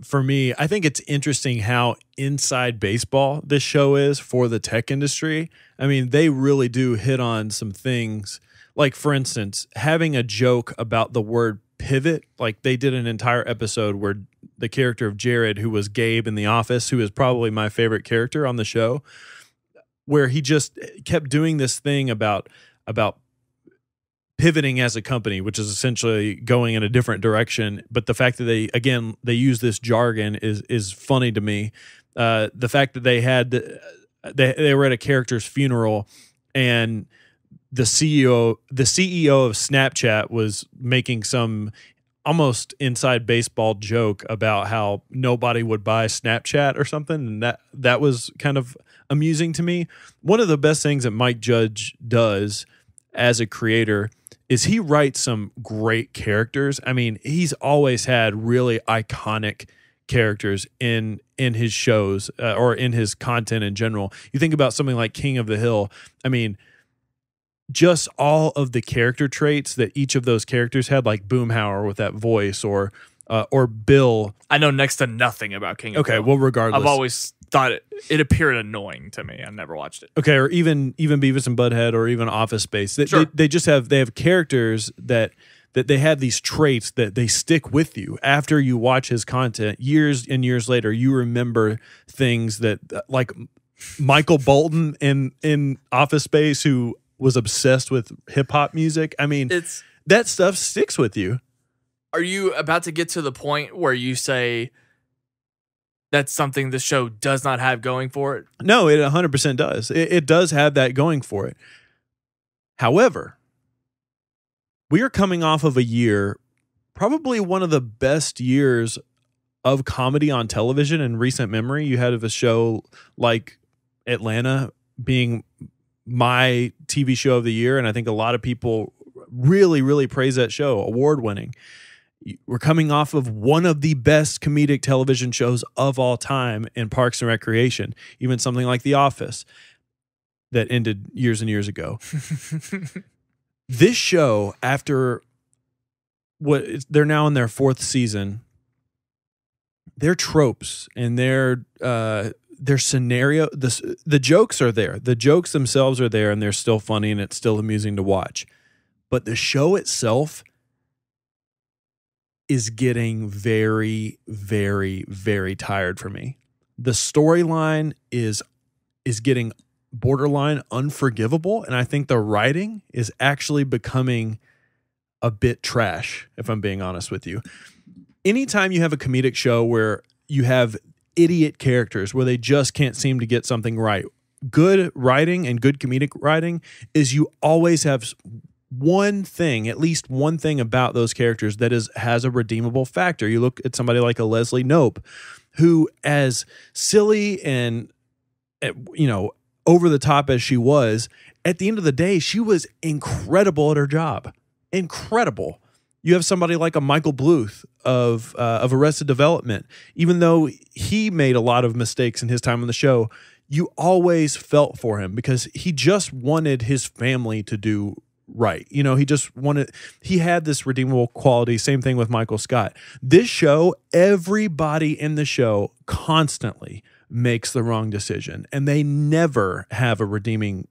for me, I think it's interesting how inside baseball this show is for the tech industry. I mean, they really do hit on some things. Like, for instance, having a joke about the word pivot. Like, they did an entire episode where the character of Jared, who was Gabe in The Office, who is probably my favorite character on the show, where he just kept doing this thing about pivoting as a company, which is essentially going in a different direction. But the fact that they use this jargon is funny to me. The fact that they were at a character's funeral, and the CEO of Snapchat was making some almost inside baseball joke about how nobody would buy Snapchat or something, and that was kind of amusing to me. One of the best things that Mike Judge does as a creator is he writes some great characters. I mean, he's always had really iconic characters in his shows or in his content in general. You think about something like King of the Hill. I mean, just all of the character traits that each of those characters had, like Boomhauer with that voice, or Bill. I know next to nothing about King of the Hill. Okay, well, regardless. I've always thought it appeared annoying to me. I never watched it. Okay, or even Beavis and Butthead, or even Office Space. They just have characters that they have these traits that they stick with you after you watch his content. Years and years later, you remember things that, like Michael Bolton in Office Space, who was obsessed with hip hop music. I mean, that stuff sticks with you. Are you about to get to the point where you say that's something the show does not have going for it? No, it 100% does. It does have that going for it. However, we are coming off of a year, probably one of the best years of comedy on television in recent memory. You had a show like Atlanta being my TV show of the year, and I think a lot of people really, really praise that show, award-winning. We're coming off of one of the best comedic television shows of all time in Parks and Recreation, even something like The Office that ended years and years ago. This show, after they're now in their fourth season, their tropes and their scenario, the jokes are there. The jokes themselves are there, and they're still funny, and it's still amusing to watch. But the show itself is getting very, very, very tired for me. The storyline is getting borderline unforgivable, and I think the writing is actually becoming a bit trash, if I'm being honest with you. Anytime you have a comedic show where you have idiot characters where they just can't seem to get something right, good writing and good comedic writing is you always have one thing, at least one thing about those characters that has a redeemable factor. You look at somebody like a Leslie Knope, who, as silly and over the top as she was, at the end of the day, she was incredible at her job. Incredible. You have somebody like a Michael Bluth of Arrested Development. Even though he made a lot of mistakes in his time on the show, you always felt for him because he just wanted his family to do right. He had this redeemable quality. Same thing with Michael Scott. This show, everybody in the show constantly makes the wrong decision, and they never have a redeeming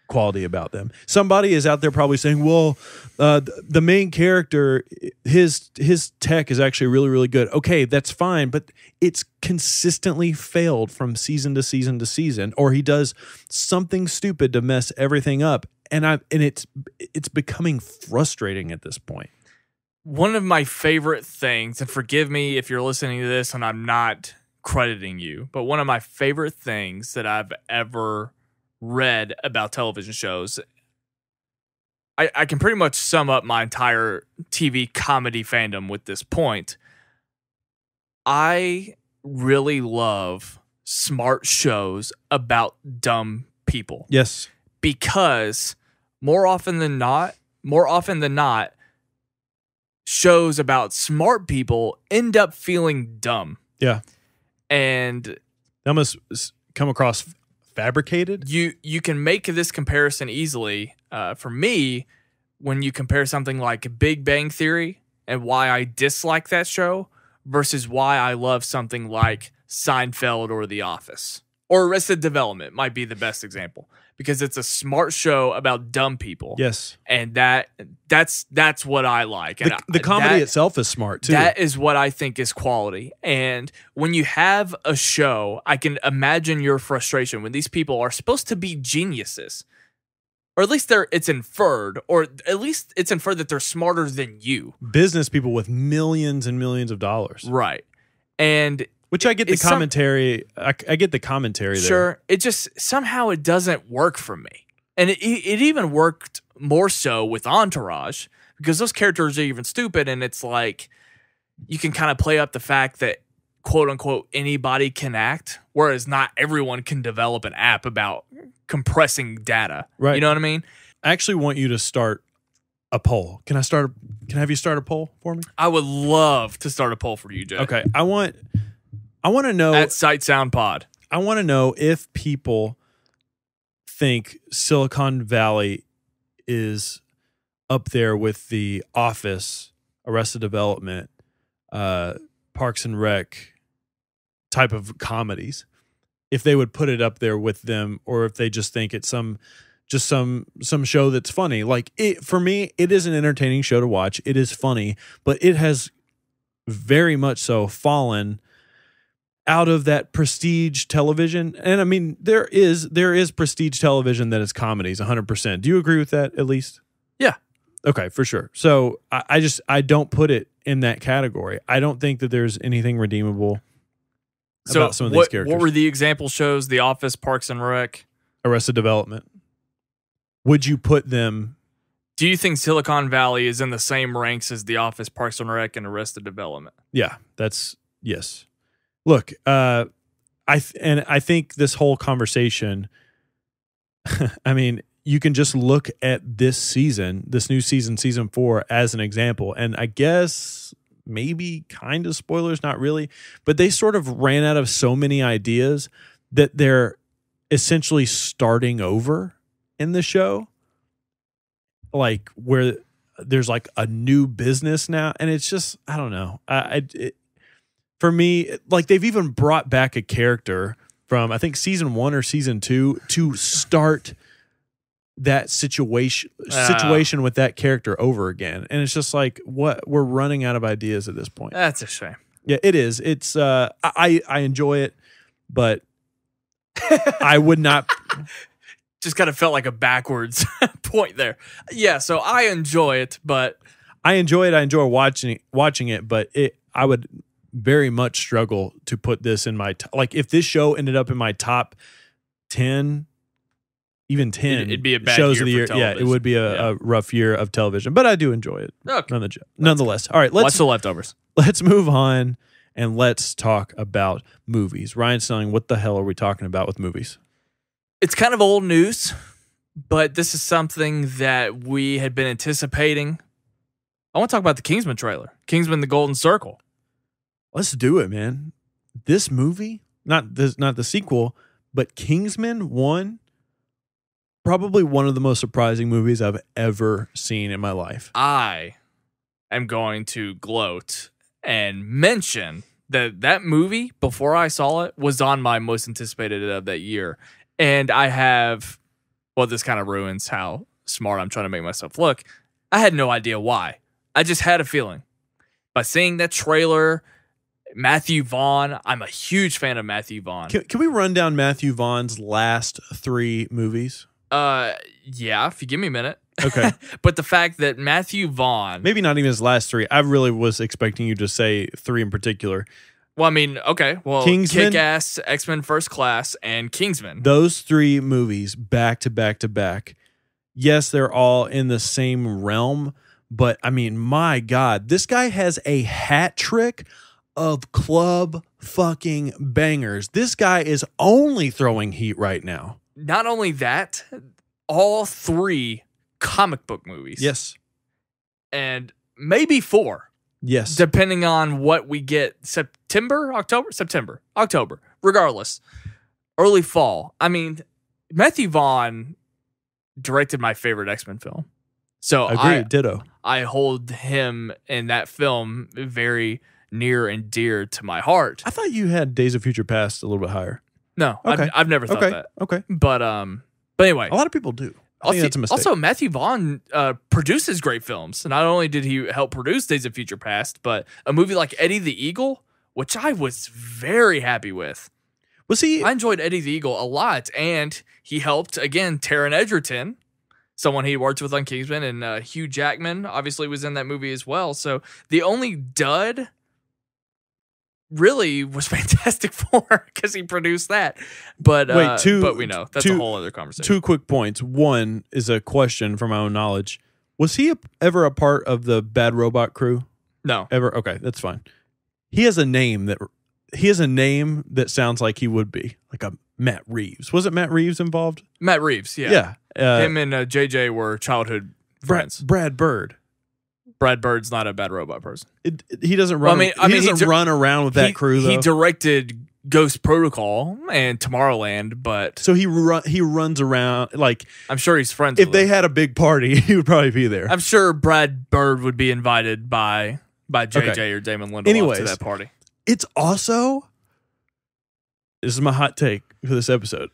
quality about them. Somebody is out there probably saying, well, the main character, his tech is actually really, really good. Okay, that's fine, but it's consistently failed from season to season to season, or he does something stupid to mess everything up. And it's becoming frustrating at this point. One of my favorite things, and forgive me if you're listening to this and I'm not crediting you, but one of my favorite things that I've ever read about television shows, I can pretty much sum up my entire TV comedy fandom with this point. I really love smart shows about dumb people. Yes. Because more often than not, shows about smart people end up feeling dumb. Yeah. And that must come across fabricated. You can make this comparison easily. For me, when you compare something like Big Bang Theory and why I dislike that show versus why I love something like Seinfeld or The Office or Arrested Development might be the best example, because it's a smart show about dumb people. Yes. And that's what I like. And the comedy itself is smart too. That is what I think is quality. And when you have a show, I can imagine your frustration when these people are supposed to be geniuses. Or at least it's inferred, or at least it's inferred that they're smarter than you. Business people with millions and millions of dollars. Right. And which I get the commentary. I get the commentary there. Sure. It just somehow it doesn't work for me. And it even worked more so with Entourage, because those characters are even stupid. And it's like you can kind of play up the fact that, quote unquote, anybody can act, whereas not everyone can develop an app about compressing data. Right. You know what I mean? I actually want you to start a poll. Can I have you start a poll for me? I would love to start a poll for you, Jay. Okay. I want to know at Sight Sound Pod. I want to know if people think Silicon Valley is up there with The Office, Arrested Development, Parks and Rec type of comedies. If they would put it up there with them, or if they just think it's some show that's funny. Like, for me, it is an entertaining show to watch. It is funny, but it has very much so fallen out of that prestige television. And I mean, there is prestige television that is comedies 100%. Do you agree with that at least? Yeah. Okay, for sure. So I don't put it in that category. I don't think that there's anything redeemable about some of these characters. What were the example shows? The Office, Parks and Rec, Arrested Development. Would you put them? Do you think Silicon Valley is in the same ranks as The Office, Parks and Rec, and Arrested Development? Yeah, yes. Look, I think this whole conversation, I mean, you can just look at this new season, season 4, as an example. And I guess maybe kind of spoilers, not really, but they sort of ran out of so many ideas that they're essentially starting over in the show. Like, where there's like a new business now. And it's just, I don't know. For me, like, they've even brought back a character from, I think, season 1 or season 2 to start that situation with that character over again. And it's just like, what? We're running out of ideas at this point. That's a shame. Yeah, it is. It's I enjoy it, but I would not. Just kind of felt like a backwards point there. Yeah, so I enjoy it, but I enjoy it. I enjoy watching it, but I would very much struggle to put this in my like, if this show ended up in my top 10, even 10, it'd be a bad shows year of the year. for Yeah, it would be a rough year of television, but I do enjoy it. Okay. Nonetheless. All right, watch the leftovers. Let's move on and let's talk about movies. Ryan Snelling, what the hell are we talking about with movies? It's kind of old news, but this is something that we had been anticipating. I want to talk about the Kingsman trailer. Kingsman: The Golden Circle. Let's do it, man. This movie, not the sequel, but Kingsman 1, probably one of the most surprising movies I've ever seen in my life. I am going to gloat and mention that movie, before I saw it, was on my most anticipated of that year. And I have well, this kind of ruins how smart I'm trying to make myself look. I had no idea why. I just had a feeling. By seeing that trailer, Matthew Vaughn, I'm a huge fan of Matthew Vaughn. Can we run down Matthew Vaughn's last 3 movies? Yeah, if you give me a minute. Okay. But the fact that Matthew Vaughn... Maybe not even his last 3. I really was expecting you to say 3 in particular. Well, I mean, okay. Well, Kingsman, Kick-Ass, X-Men First Class, and Kingsman. Those 3 movies back to back to back. Yes, they're all in the same realm, but I mean, my God, this guy has a hat trick of club fucking bangers. This guy is only throwing heat right now. Not only that, all 3 comic book movies. Yes. And maybe 4. Yes. Depending on what we get. September. October. Regardless. Early fall. I mean, Matthew Vaughn directed my favorite X-Men film. So agreed. Ditto. I hold him in that film very near and dear to my heart. I thought you had Days of Future Past a little bit higher. No, okay. I've never thought that. Okay. But anyway. A lot of people do. I think that's a mistake. Also, Matthew Vaughn produces great films. Not only did he help produce Days of Future Past, but a movie like Eddie the Eagle, which I was very happy with. I enjoyed Eddie the Eagle a lot, and he helped, again, Taron Egerton, someone he worked with on Kingsman, and Hugh Jackman obviously was in that movie as well. So the only dud really was Fantastic Four because he produced that. But but we know that's a whole other conversation. 2 quick points. One is a question from my own knowledge. Was he ever a part of the Bad Robot crew? No. Ever? Okay, that's fine. He has a name that sounds like he would be like a Matt Reeves. Wasn't Matt Reeves involved? Matt Reeves, yeah. Yeah. Him and JJ were childhood friends. Brad Bird. Brad Bird's not a Bad Robot person. He doesn't run. He doesn't run around with that crew. Though. He directed Ghost Protocol and Tomorrowland, but so he runs around like. I'm sure he's friends. If with they him. had a big party, he would probably be there. I'm sure Brad Bird would be invited by JJ or Damon Lindelof to that party. It's also. This is my hot take for this episode.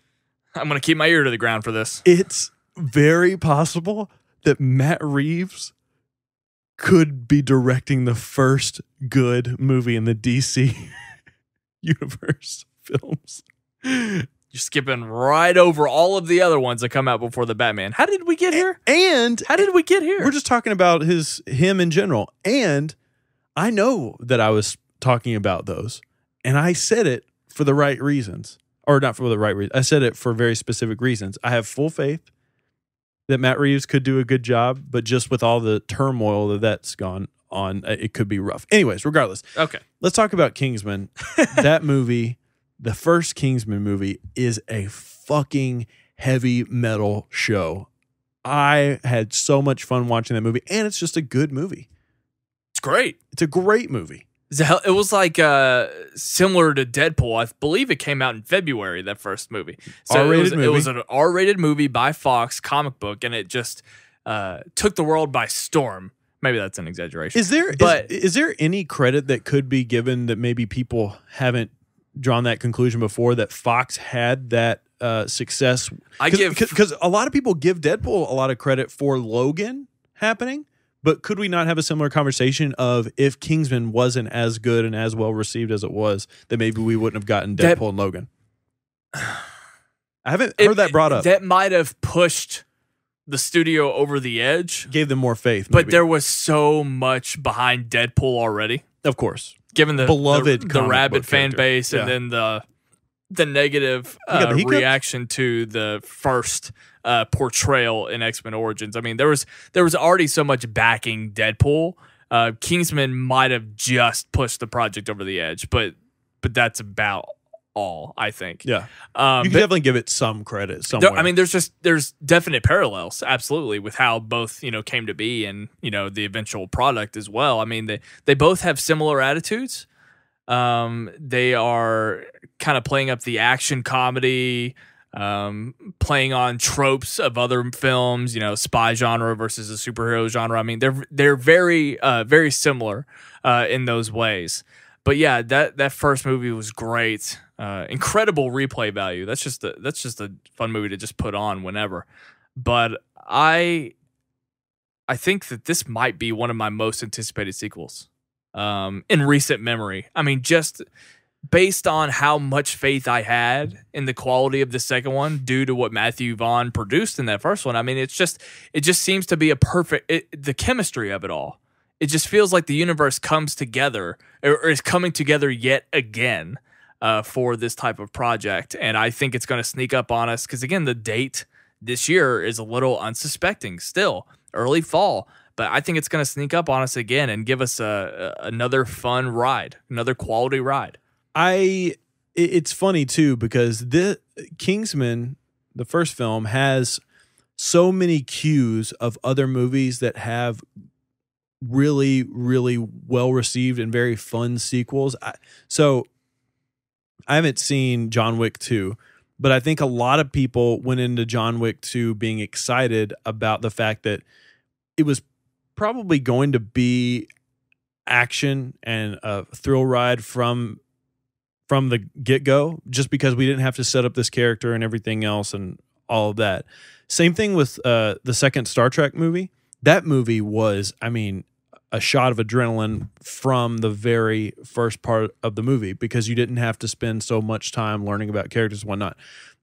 I'm going to keep my ear to the ground for this. It's very possible that Matt Reeves could be directing the first good movie in the DC universe films. You're skipping right over all of the other ones that come out before the Batman. How did we get here? And how did we get here? We're just talking about him in general. And I know that I was talking about those, and I said it for the right reasons, or not for the right reason. I said it for very specific reasons. I have full faith that Matt Reeves could do a good job, but just with all the turmoil that's gone on, it could be rough. Anyways, regardless. Okay. Let's talk about Kingsman. That movie, the first Kingsman movie, is a fucking heavy metal show. I had so much fun watching that movie, and it's just a good movie. It's great. It's a great movie. It was like similar to Deadpool. I believe it came out in February, that first movie. So it was an R-rated movie by Fox, comic book, and it just took the world by storm. Maybe that's an exaggeration. Is there any credit that could be given that maybe people haven't drawn that conclusion before, that Fox had that success? Because a lot of people give Deadpool a lot of credit for Logan happening. But could we not have a similar conversation of if Kingsman wasn't as good and as well received as it was, that maybe we wouldn't have gotten Deadpool and Logan? I haven't heard that brought up. That might have pushed the studio over the edge. Gave them more faith. But there was so much behind Deadpool already. Of course. Given the beloved the rabid fan character. base, and then the negative reaction to the first portrayal in X-Men Origins. I mean, there was already so much backing Deadpool. Kingsman might have just pushed the project over the edge, but that's about all, I think. Yeah. You can definitely give it some credit somewhere. I mean, there's definite parallels, absolutely, with how both, came to be and, the eventual product as well. I mean, they both have similar attitudes. They are kind of playing up the action comedy, playing on tropes of other films, spy genre versus a superhero genre. I mean, they're very, very similar in those ways. But yeah, that first movie was great. incredible replay value. That's just a fun movie to just put on whenever. But I think that this might be one of my most anticipated sequels in recent memory. I mean, just based on how much faith I had in the quality of the second one due to what Matthew Vaughn produced in that first one. I mean, it just seems to be a perfect the chemistry of it all. It just feels like the universe comes together or is coming together yet again for this type of project. And I think it's going to sneak up on us because, again, the date this year is a little unsuspecting still, early fall. But I think it's going to sneak up on us again and give us another fun ride, another quality ride. It's funny too because the Kingsman, the first film, has so many cues of other movies that have really, really well received and very fun sequels. So I haven't seen John Wick 2, but I think a lot of people went into John Wick 2 being excited about the fact that it was probably going to be action and a thrill ride from the get-go, just because we didn't have to set up this character and everything else and all of that. Same thing with the second Star Trek movie. That movie was, I mean, a shot of adrenaline from the very first part of the movie because you didn't have to spend so much time learning about characters and whatnot.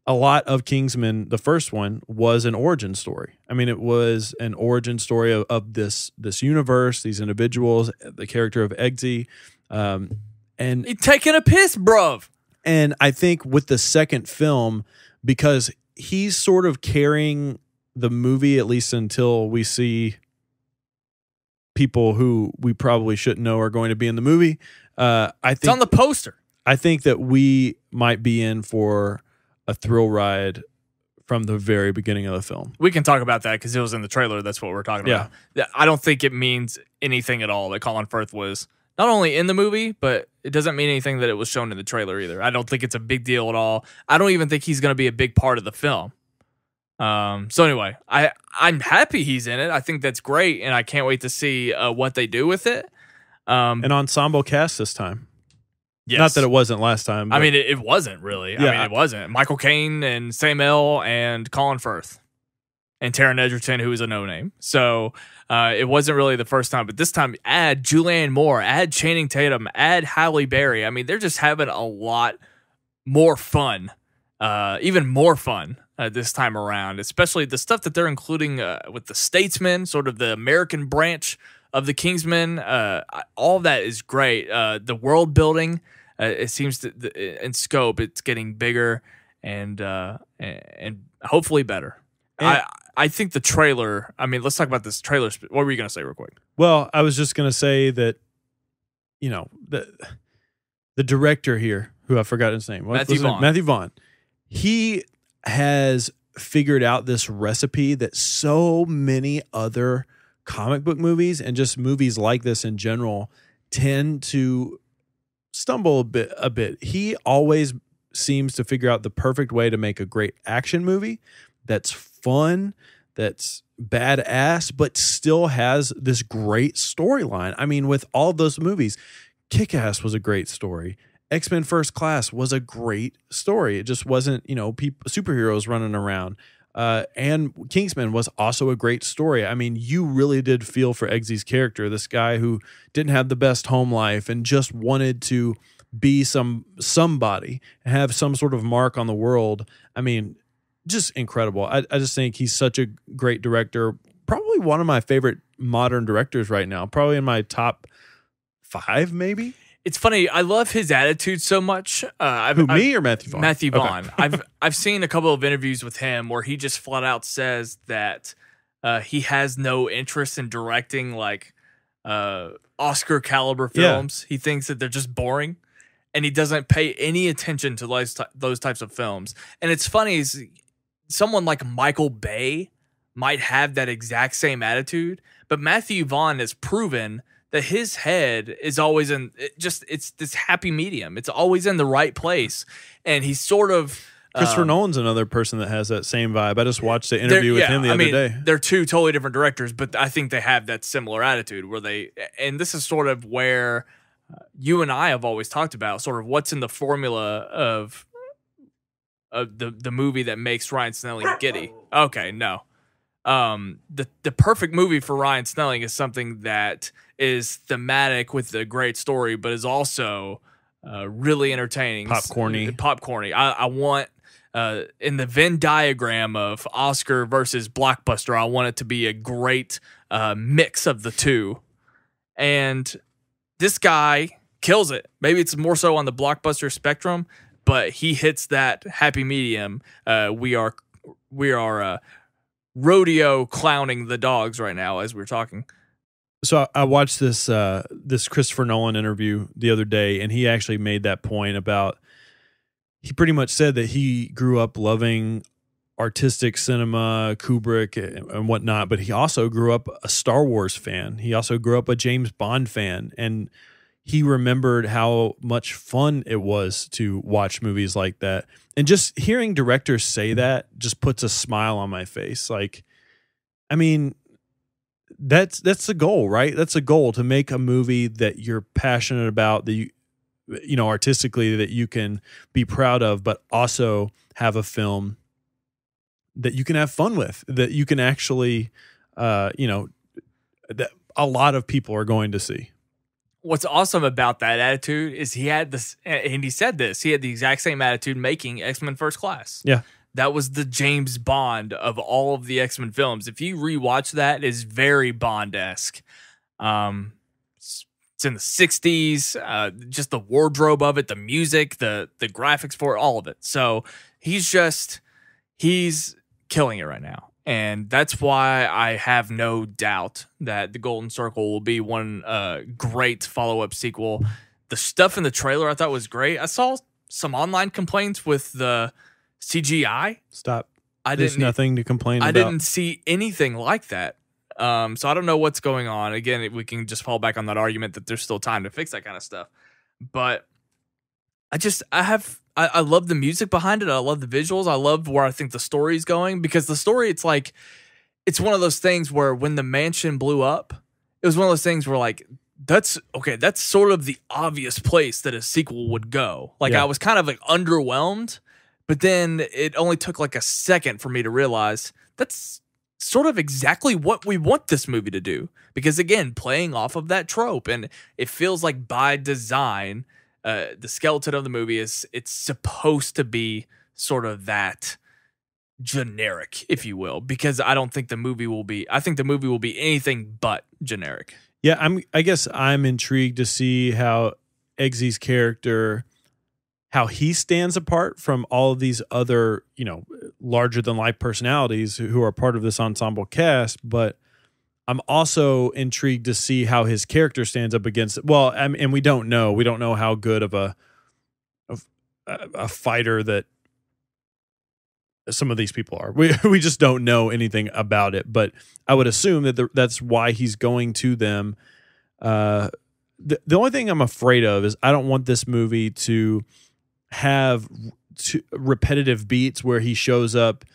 A lot of Kingsman, the first one, was an origin story. I mean, it was an origin story of this universe, these individuals, the character of Eggsy, and you taking a piss, bruv. And I think with the second film, because he's sort of carrying the movie, at least until we see people who we probably shouldn't know are going to be in the movie. I think it's on the poster. I think that we might be in for a thrill ride from the very beginning of the film. We can talk about that because it was in the trailer. That's what we're talking about. I don't think it means anything at all that Colin Firth was not only in the movie, but it doesn't mean anything that it was shown in the trailer either. I don't think it's a big deal at all. I don't even think he's going to be a big part of the film. So anyway, I'm happy he's in it. I think that's great, and I can't wait to see what they do with it. An ensemble cast this time. Yes. Not that it wasn't last time. I mean, it wasn't really. Yeah, I mean, it wasn't. Michael Caine and Sam L. and Colin Firth and Taron Egerton, who is a no-name. So it wasn't really the first time. But this time, add Julianne Moore, add Channing Tatum, add Halle Berry. I mean, they're just having a lot more fun, even more fun this time around, especially the stuff that they're including with the Statesman, sort of the American branch of the Kingsman. All of that is great. The world building, it seems to, in scope, it's getting bigger and hopefully better. And I think the trailer, I mean, let's talk about this trailer. What were you going to say real quick? Well, I was just going to say that, you know, the director here, who I forgot his name. Matthew Vaughn. He has figured out this recipe that so many other comic book movies and just movies like this in general tend to stumble a bit. He always seems to figure out the perfect way to make a great action movie that's fun, that's badass, but still has this great storyline. I mean, with all those movies, Kick-Ass was a great story. X-Men First Class was a great story. It just wasn't, you know, superheroes running around. And Kingsman was also a great story. I mean, you really did feel for Eggsy's character, this guy who didn't have the best home life and just wanted to be somebody, have some sort of mark on the world. I mean, just incredible. I just think he's such a great director. Probably one of my favorite modern directors right now. Probably in my top 5, maybe. It's funny. I love his attitude so much. Me or Matthew Vaughn? Matthew Vaughn. Okay. I've seen a couple of interviews with him where he just flat out says that he has no interest in directing like Oscar caliber films. Yeah. He thinks that they're just boring, and he doesn't pay any attention to those types of films. And it's funny, is someone like Michael Bay might have that exact same attitude, but Matthew Vaughn has proven that his head is always it's this happy medium. It's always in the right place. And he's sort of... Christopher Nolan's another person that has that same vibe. I just watched the interview with him the other day. They're two totally different directors, but I think they have that similar attitude where and this is sort of where you and I have always talked about sort of what's in the formula of the movie that makes Ryan Snelling giddy. Okay, no. The perfect movie for Ryan Snelling is something that is thematic with a great story, but is also really entertaining. Popcorny. I want in the Venn diagram of Oscar versus blockbuster, I want it to be a great mix of the two. And this guy kills it. Maybe it's more so on the blockbuster spectrum, but he hits that happy medium. We are rodeo clowning the dogs right now as we're talking. So I watched this Christopher Nolan interview the other day, and he actually made that point about, he pretty much said that he grew up loving artistic cinema, Kubrick and whatnot, but he also grew up a Star Wars fan. He also grew up a James Bond fan, and he remembered how much fun it was to watch movies like that. And just hearing directors say that just puts a smile on my face. Like, I mean, that's the goal, right? That's a goal, to make a movie that you're passionate about, that you know, artistically, that you can be proud of, but also have a film that you can have fun with, that you can actually, you know, that a lot of people are going to see. What's awesome about that attitude is he had this, and he said this, he had the exact same attitude making X-Men First Class. Yeah. That was the James Bond of all of the X-Men films. If you rewatch that, it's very Bond-esque. It's in the 60s, just the wardrobe of it, the music, the graphics for it, all of it. So he's killing it right now. And that's why I have no doubt that The Golden Circle will be one great follow-up sequel. The stuff in the trailer I thought was great. I saw some online complaints with the CGI. Stop. There's nothing to complain about. I didn't see anything like that. So I don't know what's going on. Again, we can just fall back on that argument that there's still time to fix that kind of stuff. But I love the music behind it. I love the visuals. I love where I think the story's going, because the story, it's like, it's one of those things where when the mansion blew up, it was one of those things where like, that's sort of the obvious place that a sequel would go. Like, yeah. I was kind of like underwhelmed, but then it only took like a second for me to realize that's sort of exactly what we want this movie to do. Because again, playing off of that trope, and it feels like by design, the skeleton of the movie it's supposed to be sort of that generic, if you will, because I think the movie will be anything but generic. Yeah, I guess I'm intrigued to see how Eggsy's character, how he stands apart from all of these other, you know, larger than life personalities who are part of this ensemble cast, but I'm also intrigued to see how his character stands up against it. Well, and we don't know how good of a fighter that some of these people are. We just don't know anything about it, but I would assume that that's why he's going to them. The only thing I'm afraid of is I don't want this movie to have repetitive beats where he shows up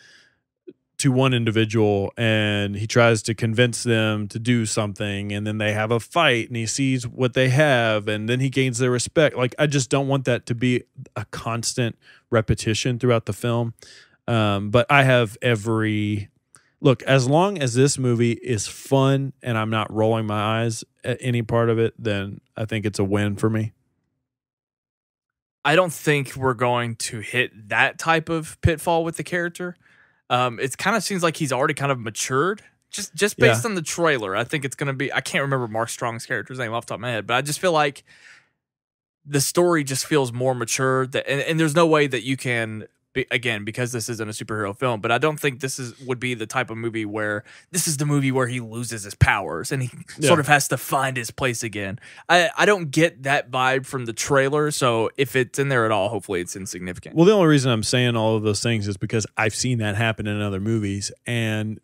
to one individual and he tries to convince them to do something, and then they have a fight and he sees what they have and then he gains their respect. Like, I just don't want that to be a constant repetition throughout the film. But I have look, as long as this movie is fun and I'm not rolling my eyes at any part of it, then I think it's a win for me. I don't think we're going to hit that type of pitfall with the character. It kind of seems like he's already kind of matured, just based on the trailer. I think it's going to be, I can't remember Mark Strong's character's name off the top of my head, but I just feel like the story just feels more mature, and there's no way that you can, again, because this isn't a superhero film, but I don't think would be the type of movie where this is the movie where he loses his powers and he sort of has to find his place again. I don't get that vibe from the trailer, so if it's in there at all, hopefully it's insignificant. Well, the only reason I'm saying all of those things is because I've seen that happen in other movies, and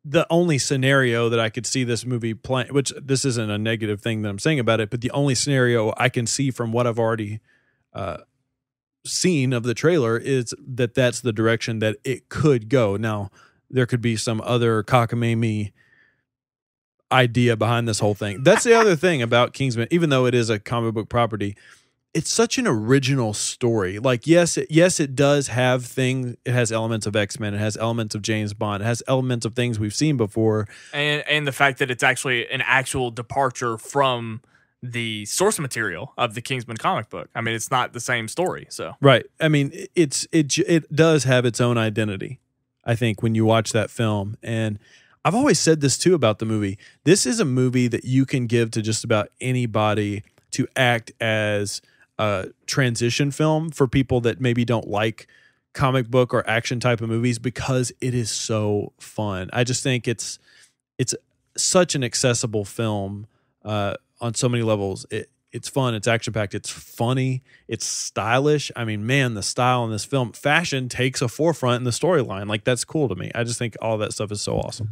the only scenario that I could see this movie playing, which this isn't a negative thing that I'm saying about it, but the only scenario I can see from what I've already scene of the trailer is that's the direction that it could go. Now, there could be some other cockamamie idea behind this whole thing. That's the other thing about Kingsman, even though it is a comic book property, it's such an original story. Like, yes, it does have things. It has elements of X-Men. It has elements of James Bond. It has elements of things we've seen before. And the fact that it's actually an actual departure from the source material of the Kingsman comic book. I mean, it's not the same story. So right. I mean, it does have its own identity, I think, when you watch that film. And I've always said this too about the movie. This is a movie that you can give to just about anybody to act as a transition film for people that maybe don't like comic book or action type of movies, because it is so fun. I just think it's such an accessible film on so many levels. It's fun, it's action packed, it's funny, it's stylish. I mean, man, the style in this film, fashion takes a forefront in the storyline. Like, that's cool to me. I just think all that stuff is so awesome.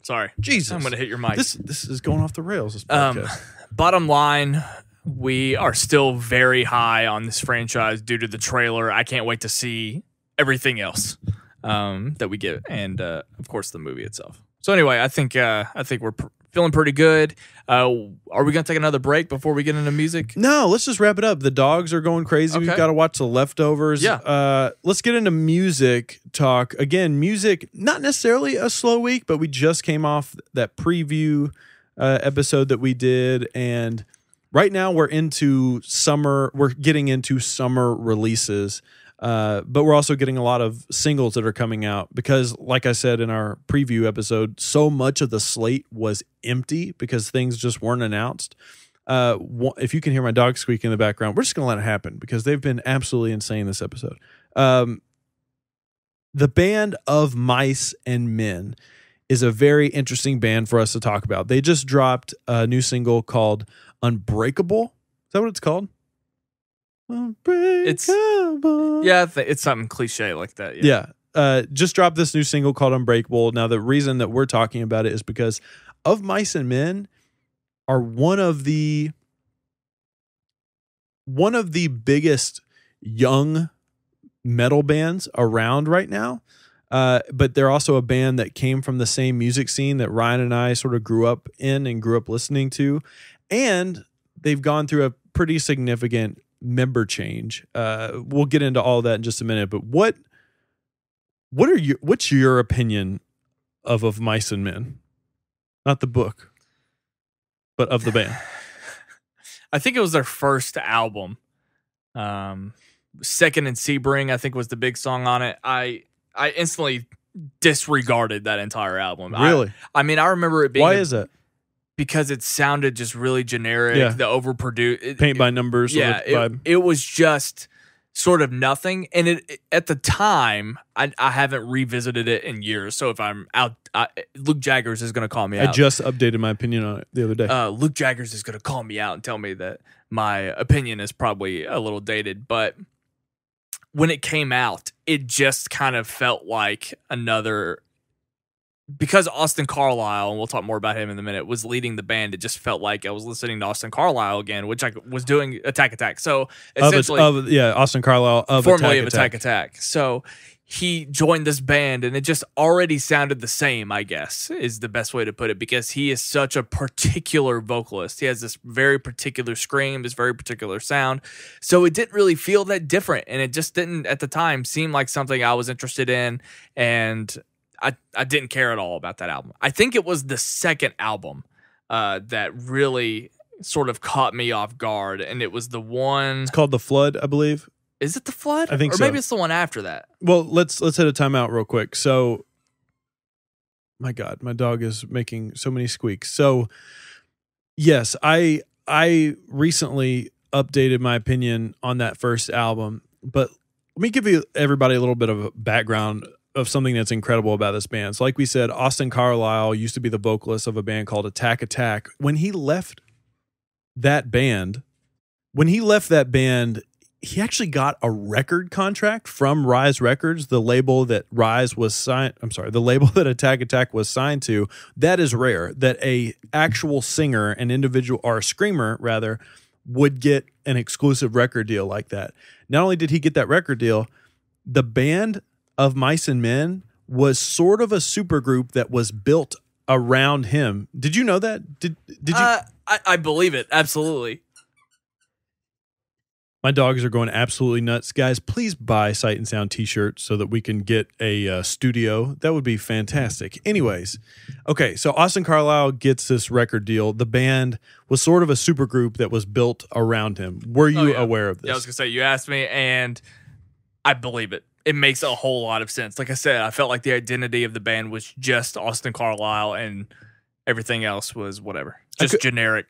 Sorry, Jesus, I'm going to hit your mic. This is going off the rails. This podcast. Bottom line, we are still very high on this franchise due to the trailer. I can't wait to see everything else that we get, and of course the movie itself. So anyway, I think we're feeling pretty good. Are we gonna take another break before we get into music? No, let's just wrap it up. The dogs are going crazy. Okay. We've got to watch The Leftovers. Yeah. Let's get into music talk. Again, music, not necessarily a slow week, but we just came off that preview episode that we did, and right now we're into summer. We're getting into summer releases. But we're also getting a lot of singles that are coming out because, like I said in our preview episode, so much of the slate was empty because things just weren't announced. If you can hear my dog squeaking in the background, we're just going to let it happen because they've been absolutely insane this episode. The band of Mice and Men is a very interesting band for us to talk about. They just dropped a new single called Unbreakable. Is that what it's called? It's it's something cliche like that. Yeah. Just dropped this new single called Unbreakable. Now, the reason that we're talking about it is because Of Mice and Men are one of the biggest young metal bands around right now. But they're also a band that came from the same music scene that Ryan and I sort of grew up in and grew up listening to. And they've gone through a pretty significant member change. We'll get into all that in just a minute, but what's your opinion of Mice and Men? Not the book, but of the band. I think it was their first album. Second and Sebring, I think, was the big song on it. I instantly disregarded that entire album. Really? I mean, I remember it being... Why is that? Because it sounded just really generic, the overproduced paint by numbers. It was just sort of nothing. And it at the time, I haven't revisited it in years. So if I'm out, Luke Jaggers is going to call me out. I just updated my opinion on it the other day. Luke Jaggers is going to call me out and tell me that my opinion is probably a little dated. But when it came out, it just kind of felt like another... Because Austin Carlisle, and we'll talk more about him in a minute, was leading the band, it just felt like I was listening to Austin Carlisle again, which I was doing Attack Attack. So essentially, Austin Carlisle of formerly Attack of Attack. So he joined this band, and it just already sounded the same, I guess, is the best way to put it, because he is such a particular vocalist. He has this very particular scream, this very particular sound. So it didn't really feel that different, and it just didn't, at the time, seem like something I was interested in, and I didn't care at all about that album. I think it was the second album that really sort of caught me off guard, and it was the one... It's called The Flood, I believe. Is it The Flood? I think so. Or maybe it's the one after that. Well, let's hit a timeout real quick. So, my God, my dog is making so many squeaks. So, yes, I recently updated my opinion on that first album, but let me give everybody a little bit of a background of something that's incredible about this band. So like we said, Austin Carlisle used to be the vocalist of a band called Attack Attack. When he left that band, he actually got a record contract from Rise Records, the label that the label that Attack Attack was signed to. That is rare, that a actual singer, an individual, or a screamer rather, would get an exclusive record deal like that. Not only did he get that record deal, the band of Mice and Men was sort of a supergroup that was built around him. Did you know that? Did you? I believe it. Absolutely. My dogs are going absolutely nuts. Guys, please buy Sight and Sound t-shirts so that we can get a studio. That would be fantastic. Anyways, okay, so Austin Carlisle gets this record deal. The band was sort of a super group that was built around him. Were you aware of this? Yeah, I was going to say, you asked me, and I believe it. It makes a whole lot of sense. Like I said, I felt like the identity of the band was just Austin Carlisle, and everything else was whatever. Just generic.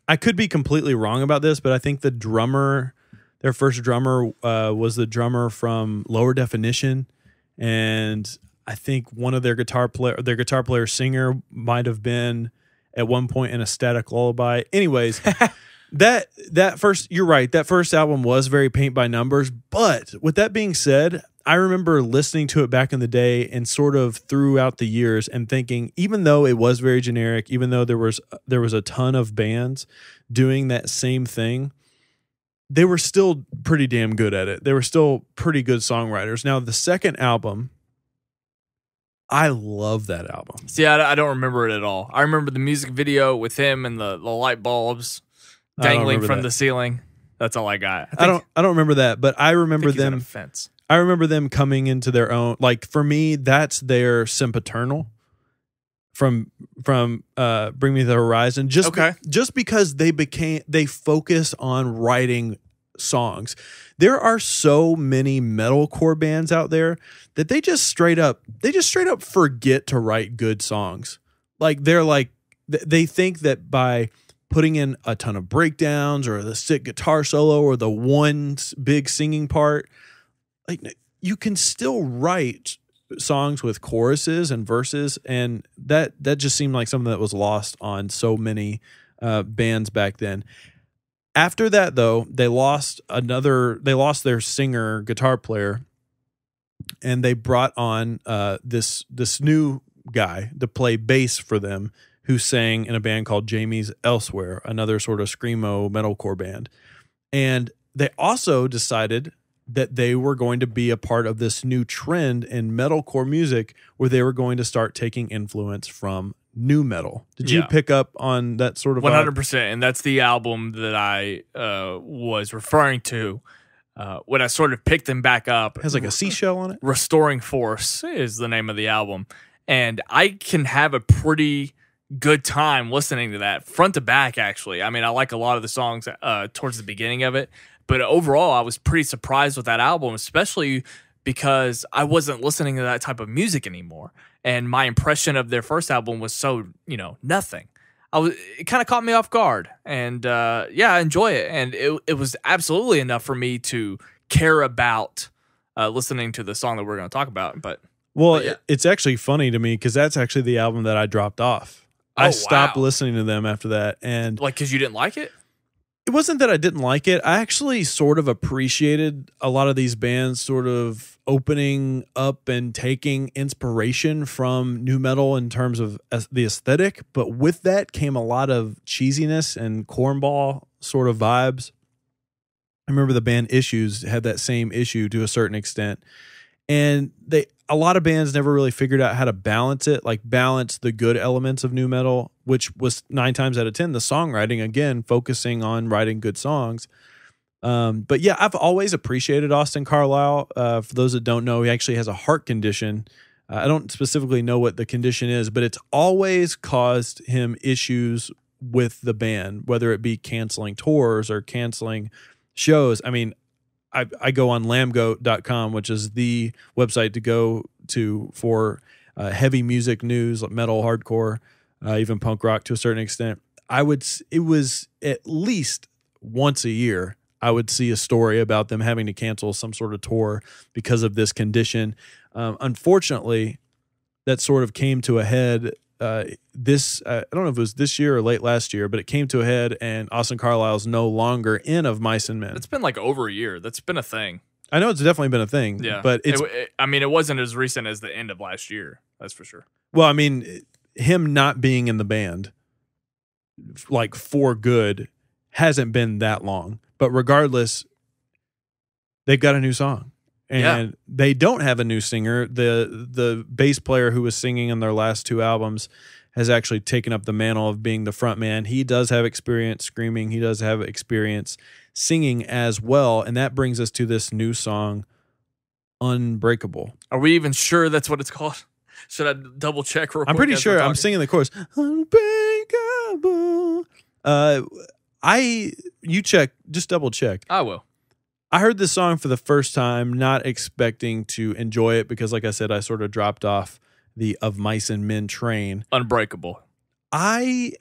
I could be completely wrong about this, but I think the drummer... Their first drummer was the drummer from Lower Definition, and I think one of their guitar player singer might have been at one point in a Static Lullaby. Anyways, that first, you're right, that first album was very paint by numbers. But with that being said, I remember listening to it back in the day and sort of throughout the years and thinking, even though it was very generic, even though there was a ton of bands doing that same thing, they were still pretty damn good at it. They were still pretty good songwriters. Now, the second album, I love that album. See, I don't remember it at all. I remember the music video with him and the light bulbs dangling from the ceiling. That's all I got. I don't remember that, but I remember them. Fence. I remember them coming into their own. Like for me, that's their Sempiternal from Bring Me the Horizon. Just because they focus on writing songs. There are so many metalcore bands out there that they just straight up forget to write good songs. Like they think that by putting in a ton of breakdowns or the sick guitar solo or the one big singing part, like you can still write songs with choruses and verses, and that just seemed like something that was lost on so many bands back then. After that, though, they lost their singer, guitar player, and they brought on this new guy to play bass for them, who sang in a band called Jamie's Elsewhere, another sort of screamo metalcore band. And they also decided that they were going to be a part of this new trend in metalcore music where they were going to start taking influence from nu metal. Did you pick up on that sort of 100%? And that's the album that I was referring to when I sort of picked them back up. It has like a seashell on it. Restoring Force is the name of the album. And I can have a pretty good time listening to that front to back, actually. I mean, I like a lot of the songs towards the beginning of it. But overall, I was pretty surprised with that album, especially because I wasn't listening to that type of music anymore. And my impression of their first album was so, nothing. It kind of caught me off guard. And I enjoy it. And it was absolutely enough for me to care about listening to the song that we're going to talk about. But it's actually funny to me because that's actually the album that I dropped off. I stopped listening to them after that. And because you didn't like it? It wasn't that I didn't like it. I actually sort of appreciated a lot of these bands sort of opening up and taking inspiration from nu metal in terms of the aesthetic. But with that came a lot of cheesiness and cornball sort of vibes. I remember the band Issues had that same issue to a certain extent. And a lot of bands never really figured out how to balance it, like balance the good elements of nu metal, which was 9 times out of 10 the songwriting, again, focusing on writing good songs. But yeah, I've always appreciated Austin Carlisle. For those that don't know, he actually has a heart condition. I don't specifically know what the condition is, but it's always caused him issues with the band, whether it be canceling tours or canceling shows. I mean, I go on lambgoat.com, which is the website to go to for heavy music news, like metal, hardcore, even punk rock to a certain extent. It was at least once a year I would see a story about them having to cancel some sort of tour because of this condition. Unfortunately, that sort of came to a head I don't know if it was this year or late last year, but it came to a head, and Austin Carlisle's no longer in Of Mice and Men. It's been like over a year. That's been a thing. I know it's definitely been a thing. Yeah, but it wasn't as recent as the end of last year. That's for sure. Well, I mean, him not being in the band, like for good, hasn't been that long. But regardless, they've got a new song. And they don't have a new singer. The bass player who was singing on their last 2 albums has actually taken up the mantle of being the front man. He does have experience screaming. He does have experience singing as well. And that brings us to this new song, Unbreakable. Are we even sure that's what it's called? Should I double check real quick? I'm pretty sure. I'm singing the chorus. Unbreakable. You check, just double check. I will. I heard this song for the first time, not expecting to enjoy it because, like I said, I sort of dropped off the Of Mice and Men train. Unbreakable. I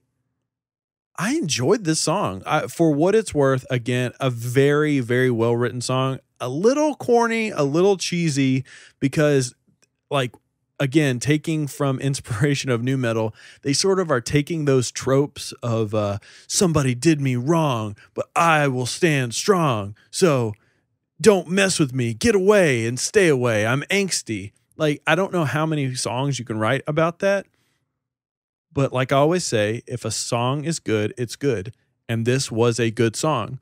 enjoyed this song. For what it's worth, again, a very, very well-written song. A little corny, a little cheesy because, like, again, taking from inspiration of nu metal, they sort of are taking those tropes of somebody did me wrong, but I will stand strong. So don't mess with me. Get away and stay away. I'm angsty. Like, I don't know how many songs you can write about that. But like I always say, if a song is good, it's good. And this was a good song.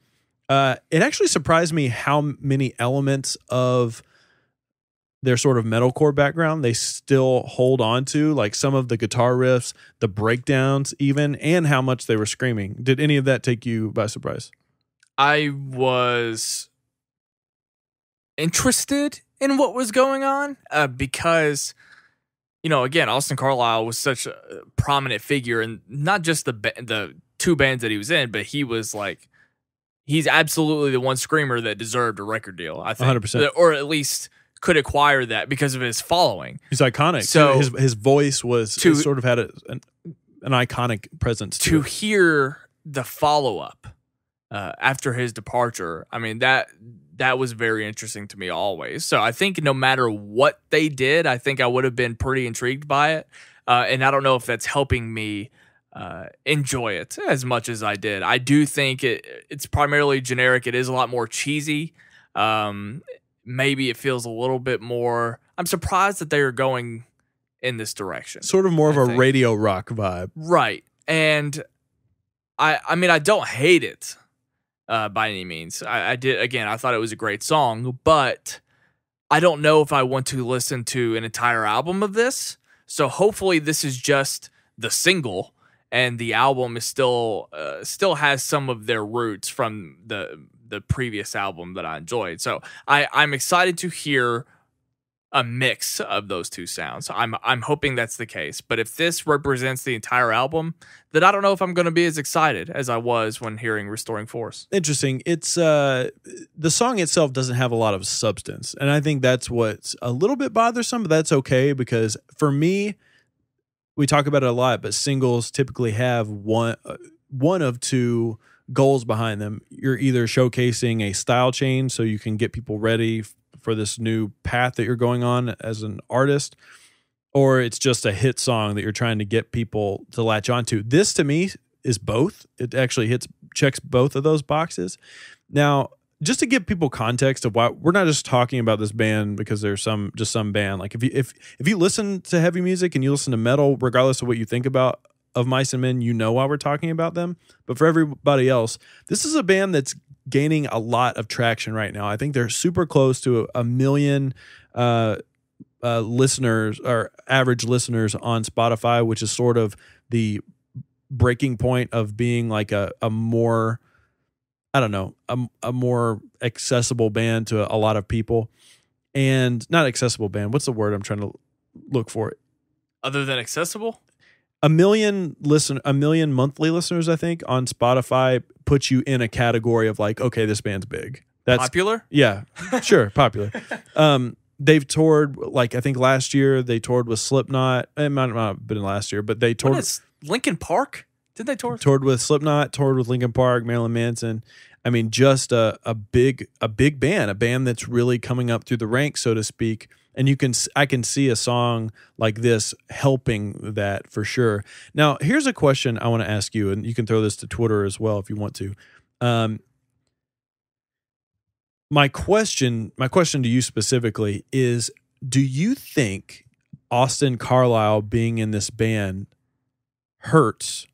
It actually surprised me how many elements of their sort of metalcore background they still hold on to, like some of the guitar riffs, the breakdowns even, and how much they were screaming. Did any of that take you by surprise? I was interested in what was going on because, you know, again, Austin Carlisle was such a prominent figure, and not just the two bands that he was in, but he was like, he's absolutely the one screamer that deserved a record deal, I think. 100%. Or at least could acquire that because of his following. He's iconic. So his voice was sort of had an iconic presence to hear the follow-up after his departure. I mean, that was very interesting to me always. So I think no matter what they did, I think I would have been pretty intrigued by it. And I don't know if that's helping me enjoy it as much as I did. I do think it's primarily generic. It is a lot more cheesy. Maybe it feels a little bit more. I'm surprised that they are going in this direction. Sort of more of a radio rock vibe. Right. And I mean, I don't hate it by any means. I did, again, I thought it was a great song, but I don't know if I want to listen to an entire album of this. So hopefully this is just the single, and the album is still has some of their roots from the previous album that I enjoyed. So I'm excited to hear a mix of those two sounds. I'm hoping that's the case. But if this represents the entire album, then I don't know if I'm going to be as excited as I was when hearing Restoring Force. Interesting. It's the song itself doesn't have a lot of substance, and I think that's what's a little bit bothersome, but that's okay because for me, we talk about it a lot, but singles typically have one of two goals behind them. You're either showcasing a style change so you can get people ready for this new path that you're going on as an artist, or it's just a hit song that you're trying to get people to latch onto. This to me is both. It actually checks both of those boxes. Now, just to give people context of why we're not just talking about this band because there's some band. Like if you listen to heavy music and you listen to metal, regardless of what you think about Of Mice and Men, you know why we're talking about them. But for everybody else, this is a band that's gaining a lot of traction right now. I think they're super close to 1 million listeners or average listeners on Spotify, which is sort of the breaking point of being like a more, I don't know, a more accessible band to a lot of people. And not accessible band. What's the word I'm trying to look for? Other than accessible? 1 million monthly listeners, I think, on Spotify puts you in a category of like, okay, this band's big. That's popular? Yeah, sure, popular. They've toured, like, I think last year they toured with Slipknot. It might not have been last year, but they toured. What is Linkin Park? Did they tour? Toured with Slipknot, toured with Linkin Park, Marilyn Manson. I mean, just a big band, a band that's really coming up through the ranks, so to speak. And I can see a song like this helping that for sure. Now, here's a question I want to ask you, and you can throw this to Twitter as well if you want to. My question to you specifically is: do you think Austin Carlisle being in this band hurts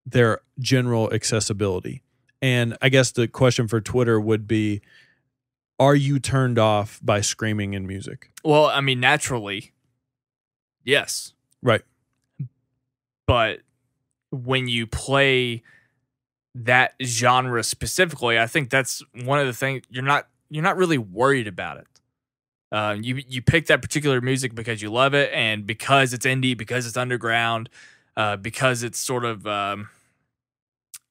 their general accessibility? And I guess the question for Twitter would be, are you turned off by screaming in music? Well, I mean, naturally, yes. Right. but when you play that genre specifically, I think that's one of the things you're not really worried about it. You pick that particular music because you love it, and because it's indie, because it's underground, because it's sort of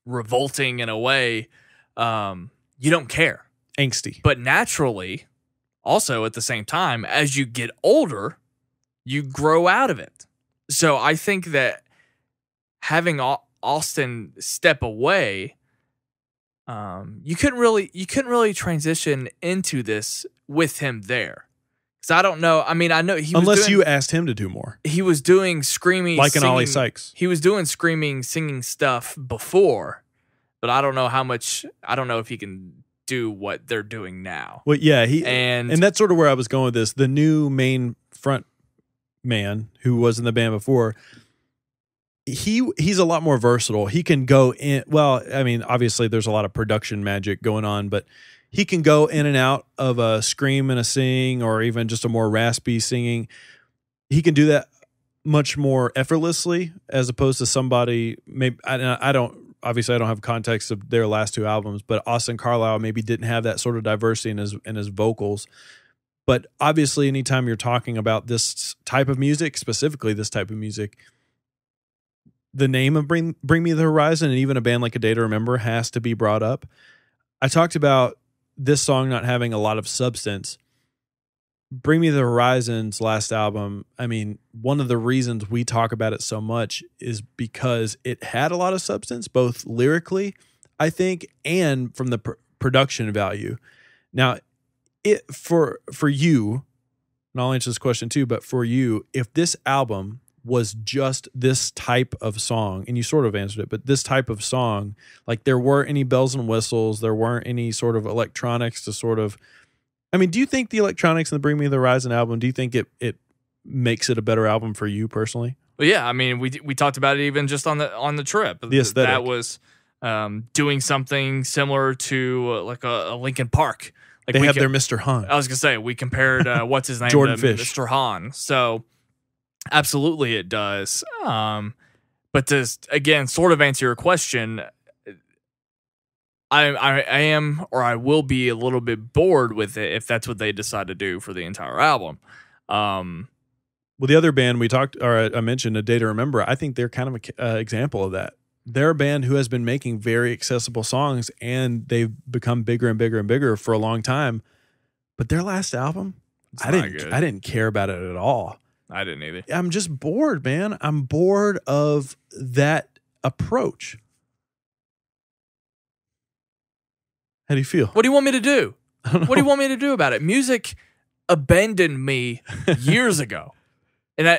revolting in a way. You don't care. Angsty. But naturally, also at the same time, as you get older, you grow out of it. So I think that having Austin step away, you couldn't really transition into this with him there. Because I don't know. I mean, I know he was unless you asked him to do more. He was doing screaming, like an singing, Ollie Sykes. He was doing screaming, singing stuff before, but I don't know how much. I don't know if he can do what they're doing now. Well, yeah, and that's sort of where I was going with this. The new main front man who was in the band before, he's a lot more versatile. He can go in. Well, I mean, obviously there's a lot of production magic going on, but he can go in and out of a scream and a sing, or even just a more raspy singing. He can do that much more effortlessly, as opposed to somebody. Maybe I don't have context of their last two albums, but Austin Carlisle maybe didn't have that sort of diversity in his vocals. But obviously, anytime you're talking about this type of music, specifically this type of music, the name of Bring Me the Horizon, and even a band like A Day to Remember, has to be brought up. I talked about this song not having a lot of substance. Bring Me the Horizon's last album, I mean, one of the reasons we talk about it so much is because it had a lot of substance, both lyrically, I think, and from the production value. Now, for you, and I'll answer this question too, but for you, if this album was just this type of song, and you sort of answered it, but this type of song, like there weren't any bells and whistles, there weren't any sort of electronics to sort of, I mean, do you think the electronics in the Bring Me the Horizon album, do you think it makes it a better album for you personally? Well, yeah, I mean, we talked about it even just on the trip. The aesthetic. That was doing something similar to like a Linkin Park. Like they have their Mr. Han. I was gonna say we compared what's his name Jordan to Fish. Mr. Han. So absolutely it does. But to again sort of answer your question, I am, or I will be, a little bit bored with it if that's what they decide to do for the entire album. Well, the other band I mentioned, A Day to Remember, I think they're kind of an example of that. They're a band who has been making very accessible songs, and they've become bigger and bigger and bigger for a long time. But their last album, I didn't care about it at all. I didn't either. I'm just bored, man. I'm bored of that approach. How do you feel? What do you want me to do? What do you want me to do about it? Music abandoned me years ago. And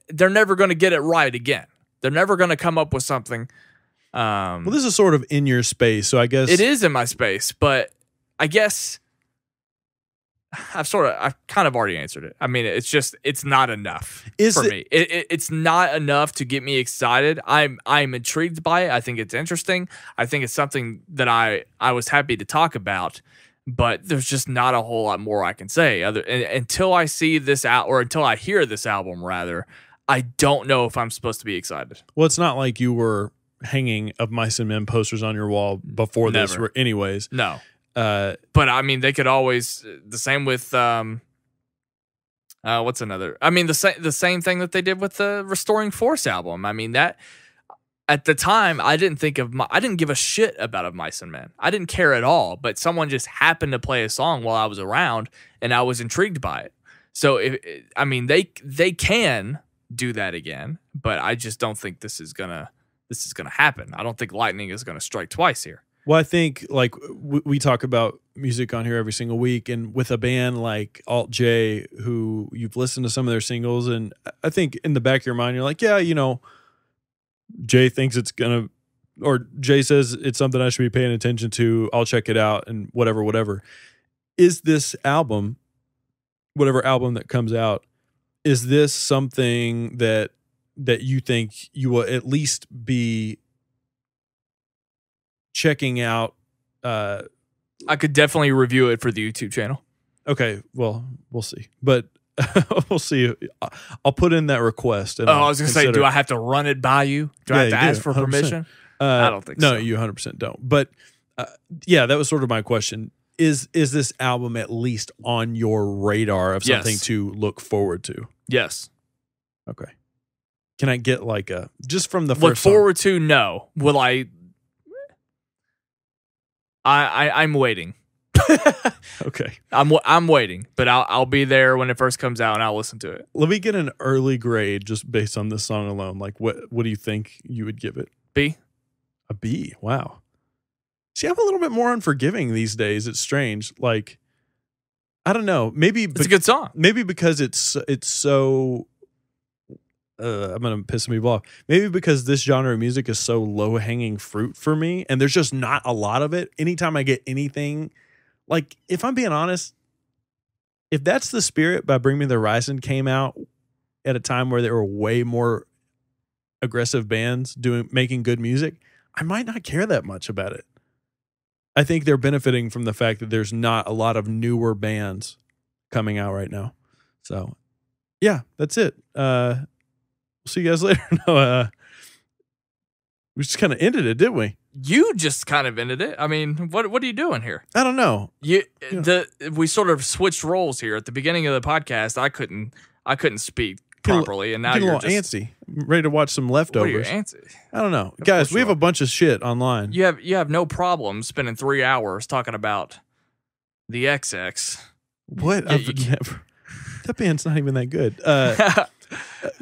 they're never going to get it right again. They're never going to come up with something. Well, this is sort of in your space, so I guess it is in my space. But I guess I've kind of already answered it. I mean, it's not enough for me. It's not enough to get me excited. I'm intrigued by it. I think it's interesting. I think it's something that I was happy to talk about. But there's just not a whole lot more I can say until I see this out, or until I hear this album rather. I don't know if I'm supposed to be excited. Well, it's not like you were hanging of Mice and Men posters on your wall before this, anyways. No. But I mean, they could always, the same with what's another? I mean, the same thing that they did with the Restoring Force album. I mean, that at the time I didn't give a shit about Of Mice and Men. I didn't care at all. But someone just happened to play a song while I was around, and I was intrigued by it. So they can do that again, but I just don't think this is gonna happen. I don't think lightning is gonna strike twice here. Well, I think like we talk about music on here every single week, and with a band like Alt J, who you've listened to some of their singles, and I think in the back of your mind you're like, yeah, Jay thinks it's gonna, or Jay says it's something I should be paying attention to. I'll check it out and whatever. Is this album, whatever album that comes out, is this something that you think you will at least be checking out? I could definitely review it for the YouTube channel. Okay, well, we'll see. But We'll see. I'll put in that request. And I was going to say, do I have to run it by you? Do I have to ask for 100%. permission? I don't think no, so. No, you 100% don't. But yeah, that was sort of my question. Is this album at least on your radar of something to look forward to? Yes. Okay. Can I get like just from the first look forward to? No. Will I? I'm waiting. Okay. I'm waiting, but I'll be there when it first comes out and I'll listen to it. Let me get an early grade just based on this song alone. Like what do you think you would give it? B. A B. Wow. See, I'm a little bit more unforgiving these days. It's strange. Like, I don't know. Maybe it's a good song. Maybe because it's so. I'm gonna piss people off. Maybe because this genre of music is so low hanging fruit for me, and there's just not a lot of it. Anytime I get anything, like if I'm being honest, if That's the Spirit by Bring Me the Horizon came out at a time where there were way more aggressive bands making good music, I might not care that much about it. I think they're benefiting from the fact that there's not a lot of newer bands coming out right now. So, yeah, that's it. We'll see you guys later. No, we just kind of ended it, didn't we? You just kind of ended it. I mean, what are you doing here? I don't know. We sort of switched roles here. At the beginning of the podcast, I couldn't speak properly, and now you're you're a little antsy. I'm ready to watch some Leftovers. What are you antsy? I don't know, guys. We have a bunch of shit online. You have no problem spending 3 hours talking about the XX. What? I've never. That band's not even that good.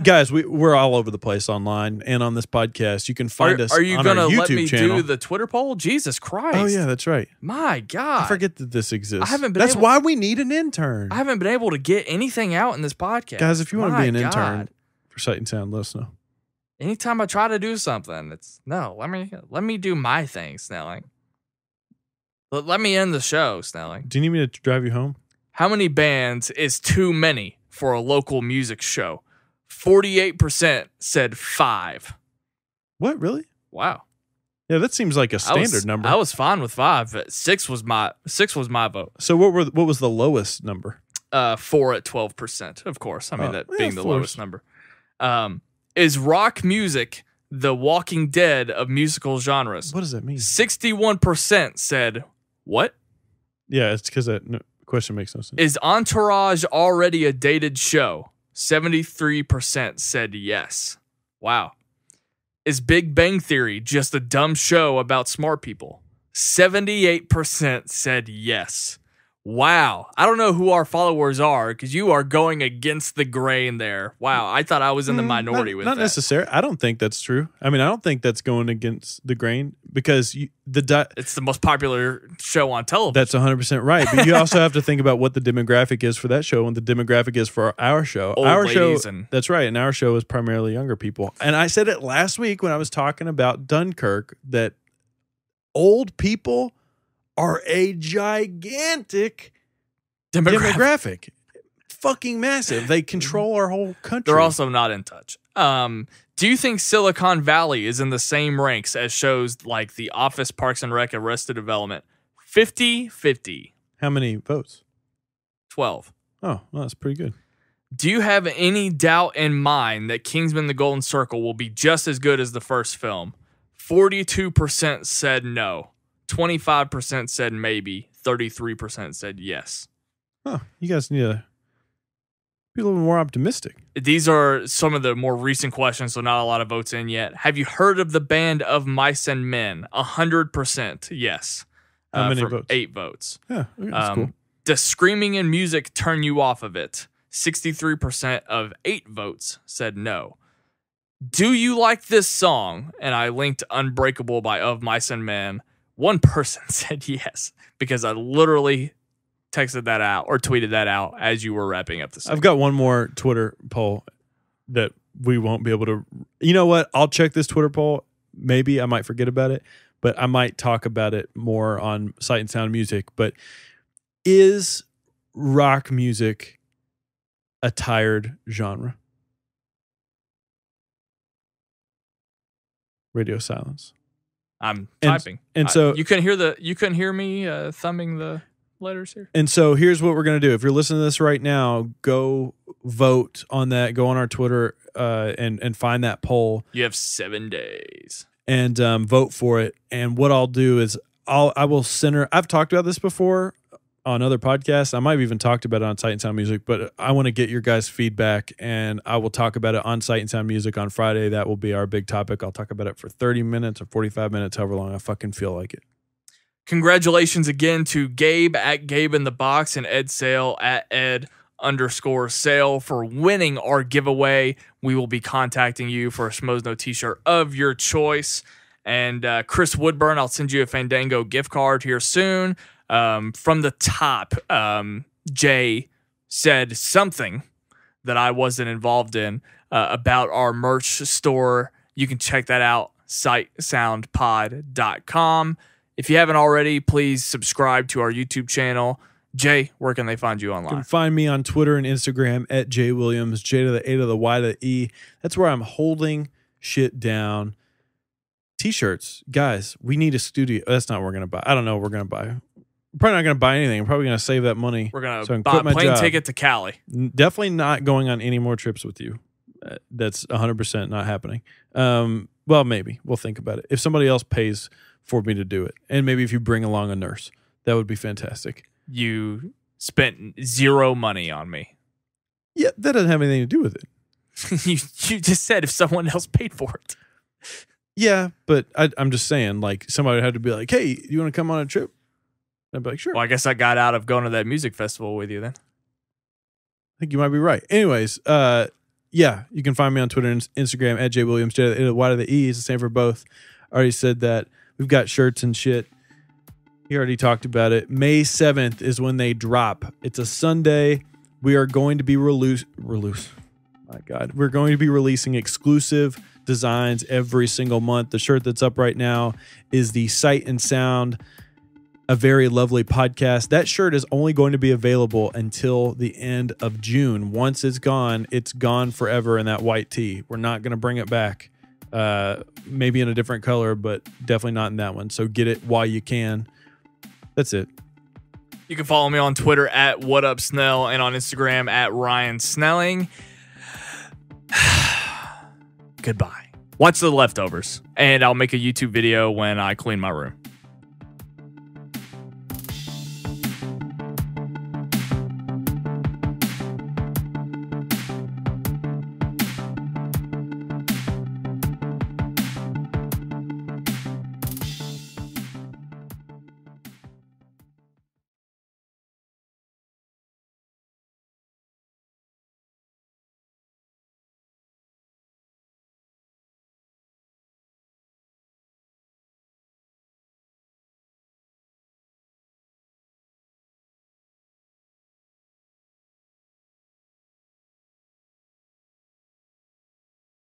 Guys, we're all over the place online and on this podcast. You can find us on our YouTube channel. Are you going to let me do the Twitter poll? Jesus Christ. Oh, yeah, that's right. My God. I forget that this exists. That's why we need an intern. I haven't been able to get anything out in this podcast. Guys, if you want to be an intern for Sight and Sound, let us know. Anytime I try to do something, let me do my thing, Snelling. Let me end the show, Snelling. Do you need me to drive you home? How many bands is too many for a local music show? 48% said 5. What, really? Wow. Yeah, that seems like a standard number. I was fine with 5, but 6 was my vote. So what was the lowest number? 4 at 12%, of course. I mean, that being the lowest number. Is rock music the Walking Dead of musical genres? What does that mean? 61% said what? Yeah, it's because that question makes no sense. Is Entourage already a dated show? 73% said yes. Wow. Is Big Bang Theory just a dumb show about smart people? 78% said yes. Wow. I don't know who our followers are because you are going against the grain there. Wow. I thought I was in the minority with that. Not necessarily. I don't think that's true. I mean, I don't think that's going against the grain because it's the most popular show on television. That's 100% right. But you also have to think about what the demographic is for that show and the demographic is for our show. Old ladies. That's right. And our show is primarily younger people. And I said it last week when I was talking about Dunkirk that old people are a gigantic demographic. Fucking massive. They control our whole country. They're also not in touch. Do you think Silicon Valley is in the same ranks as shows like The Office, Parks and Rec, Arrested Development? 50-50. How many votes? 12. Oh, well, that's pretty good. Do you have any doubt in mind that Kingsman: The Golden Circle will be just as good as the first film? 42% said no. 25% said maybe. 33% said yes. Oh, you guys need to be a little more optimistic. These are some of the more recent questions, so not a lot of votes in yet. Have you heard of the band of Mice and Men? 100% yes. How many votes? 8 votes. Yeah, that's cool. Does screaming in music turn you off of it? 63% of 8 votes said no. Do you like this song? And I linked Unbreakable by Of Mice and Men. 1 person said yes, because I literally texted that out or tweeted that out as you were wrapping up the segment. I've got one more Twitter poll that we won't be able to. You know what? I'll check this Twitter poll. Maybe I might forget about it, but I might talk about it more on Sight and Sound Music. But is rock music a tired genre? Radio silence. I'm typing. And so you couldn't hear me thumbing the letters here. And so here's what we're going to do. If you're listening to this right now, go vote on that. Go on our Twitter and find that poll. You have 7 days. And vote for it. And what I'll do is I will center. I've talked about this before on other podcasts. I might have even talked about it on Sight and Sound Music, but I want to get your guys' feedback, and I will talk about it on Sight and Sound Music on Friday. That will be our big topic. I'll talk about it for 30 minutes or 45 minutes, however long I fucking feel like it. Congratulations again to Gabe at Gabe in the Box and Ed Sale at Ed_Sale for winning our giveaway. We will be contacting you for a Schmoes t-shirt of your choice. And Chris Woodburn, I'll send you a Fandango gift card here soon. From the top, Jay said something that I wasn't involved in about our merch store. You can check that out, sightsoundpod.com. If you haven't already, please subscribe to our YouTube channel. Jay, where can they find you online? You can find me on Twitter and Instagram at Jaye Williams, J to the A to the Y to the E. That's where I'm holding shit down. T-shirts. Guys, we need a studio. That's not what we're going to buy. I don't know what we're going to buy. We're probably not going to buy anything. I'm probably going to save that money. We're going to buy a plane ticket to Cali. Definitely not going on any more trips with you. That's 100% not happening. Well, maybe. We'll think about it. If somebody else pays for me to do it, and maybe if you bring along a nurse, that would be fantastic. You spent zero money on me. Yeah, that doesn't have anything to do with it. You just said if someone else paid for it. Yeah, but I'm just saying, like, somebody had to be like, hey, you want to come on a trip? I'd be like, sure. Well, I guess I got out of going to that music festival with you then. I think you might be right. Anyways, yeah, you can find me on Twitter and Instagram at Jaye Williams. J to the Y to the E is the same for both. I already said that. We've got shirts and shit. He already talked about it. May 7th is when they drop. It's a Sunday. We are going to be my God. We're going to be releasing exclusive designs every single month. The shirt that's up right now is the Sight and Sound, a very lovely podcast. That shirt is only going to be available until the end of June. Once it's gone forever in that white tee. We're not going to bring it back. Maybe in a different color, but definitely not in that one. So get it while you can. That's it. You can follow me on Twitter at WhatUpSnell and on Instagram at Ryan Snelling. Goodbye. Watch The Leftovers, and I'll make a YouTube video when I clean my room.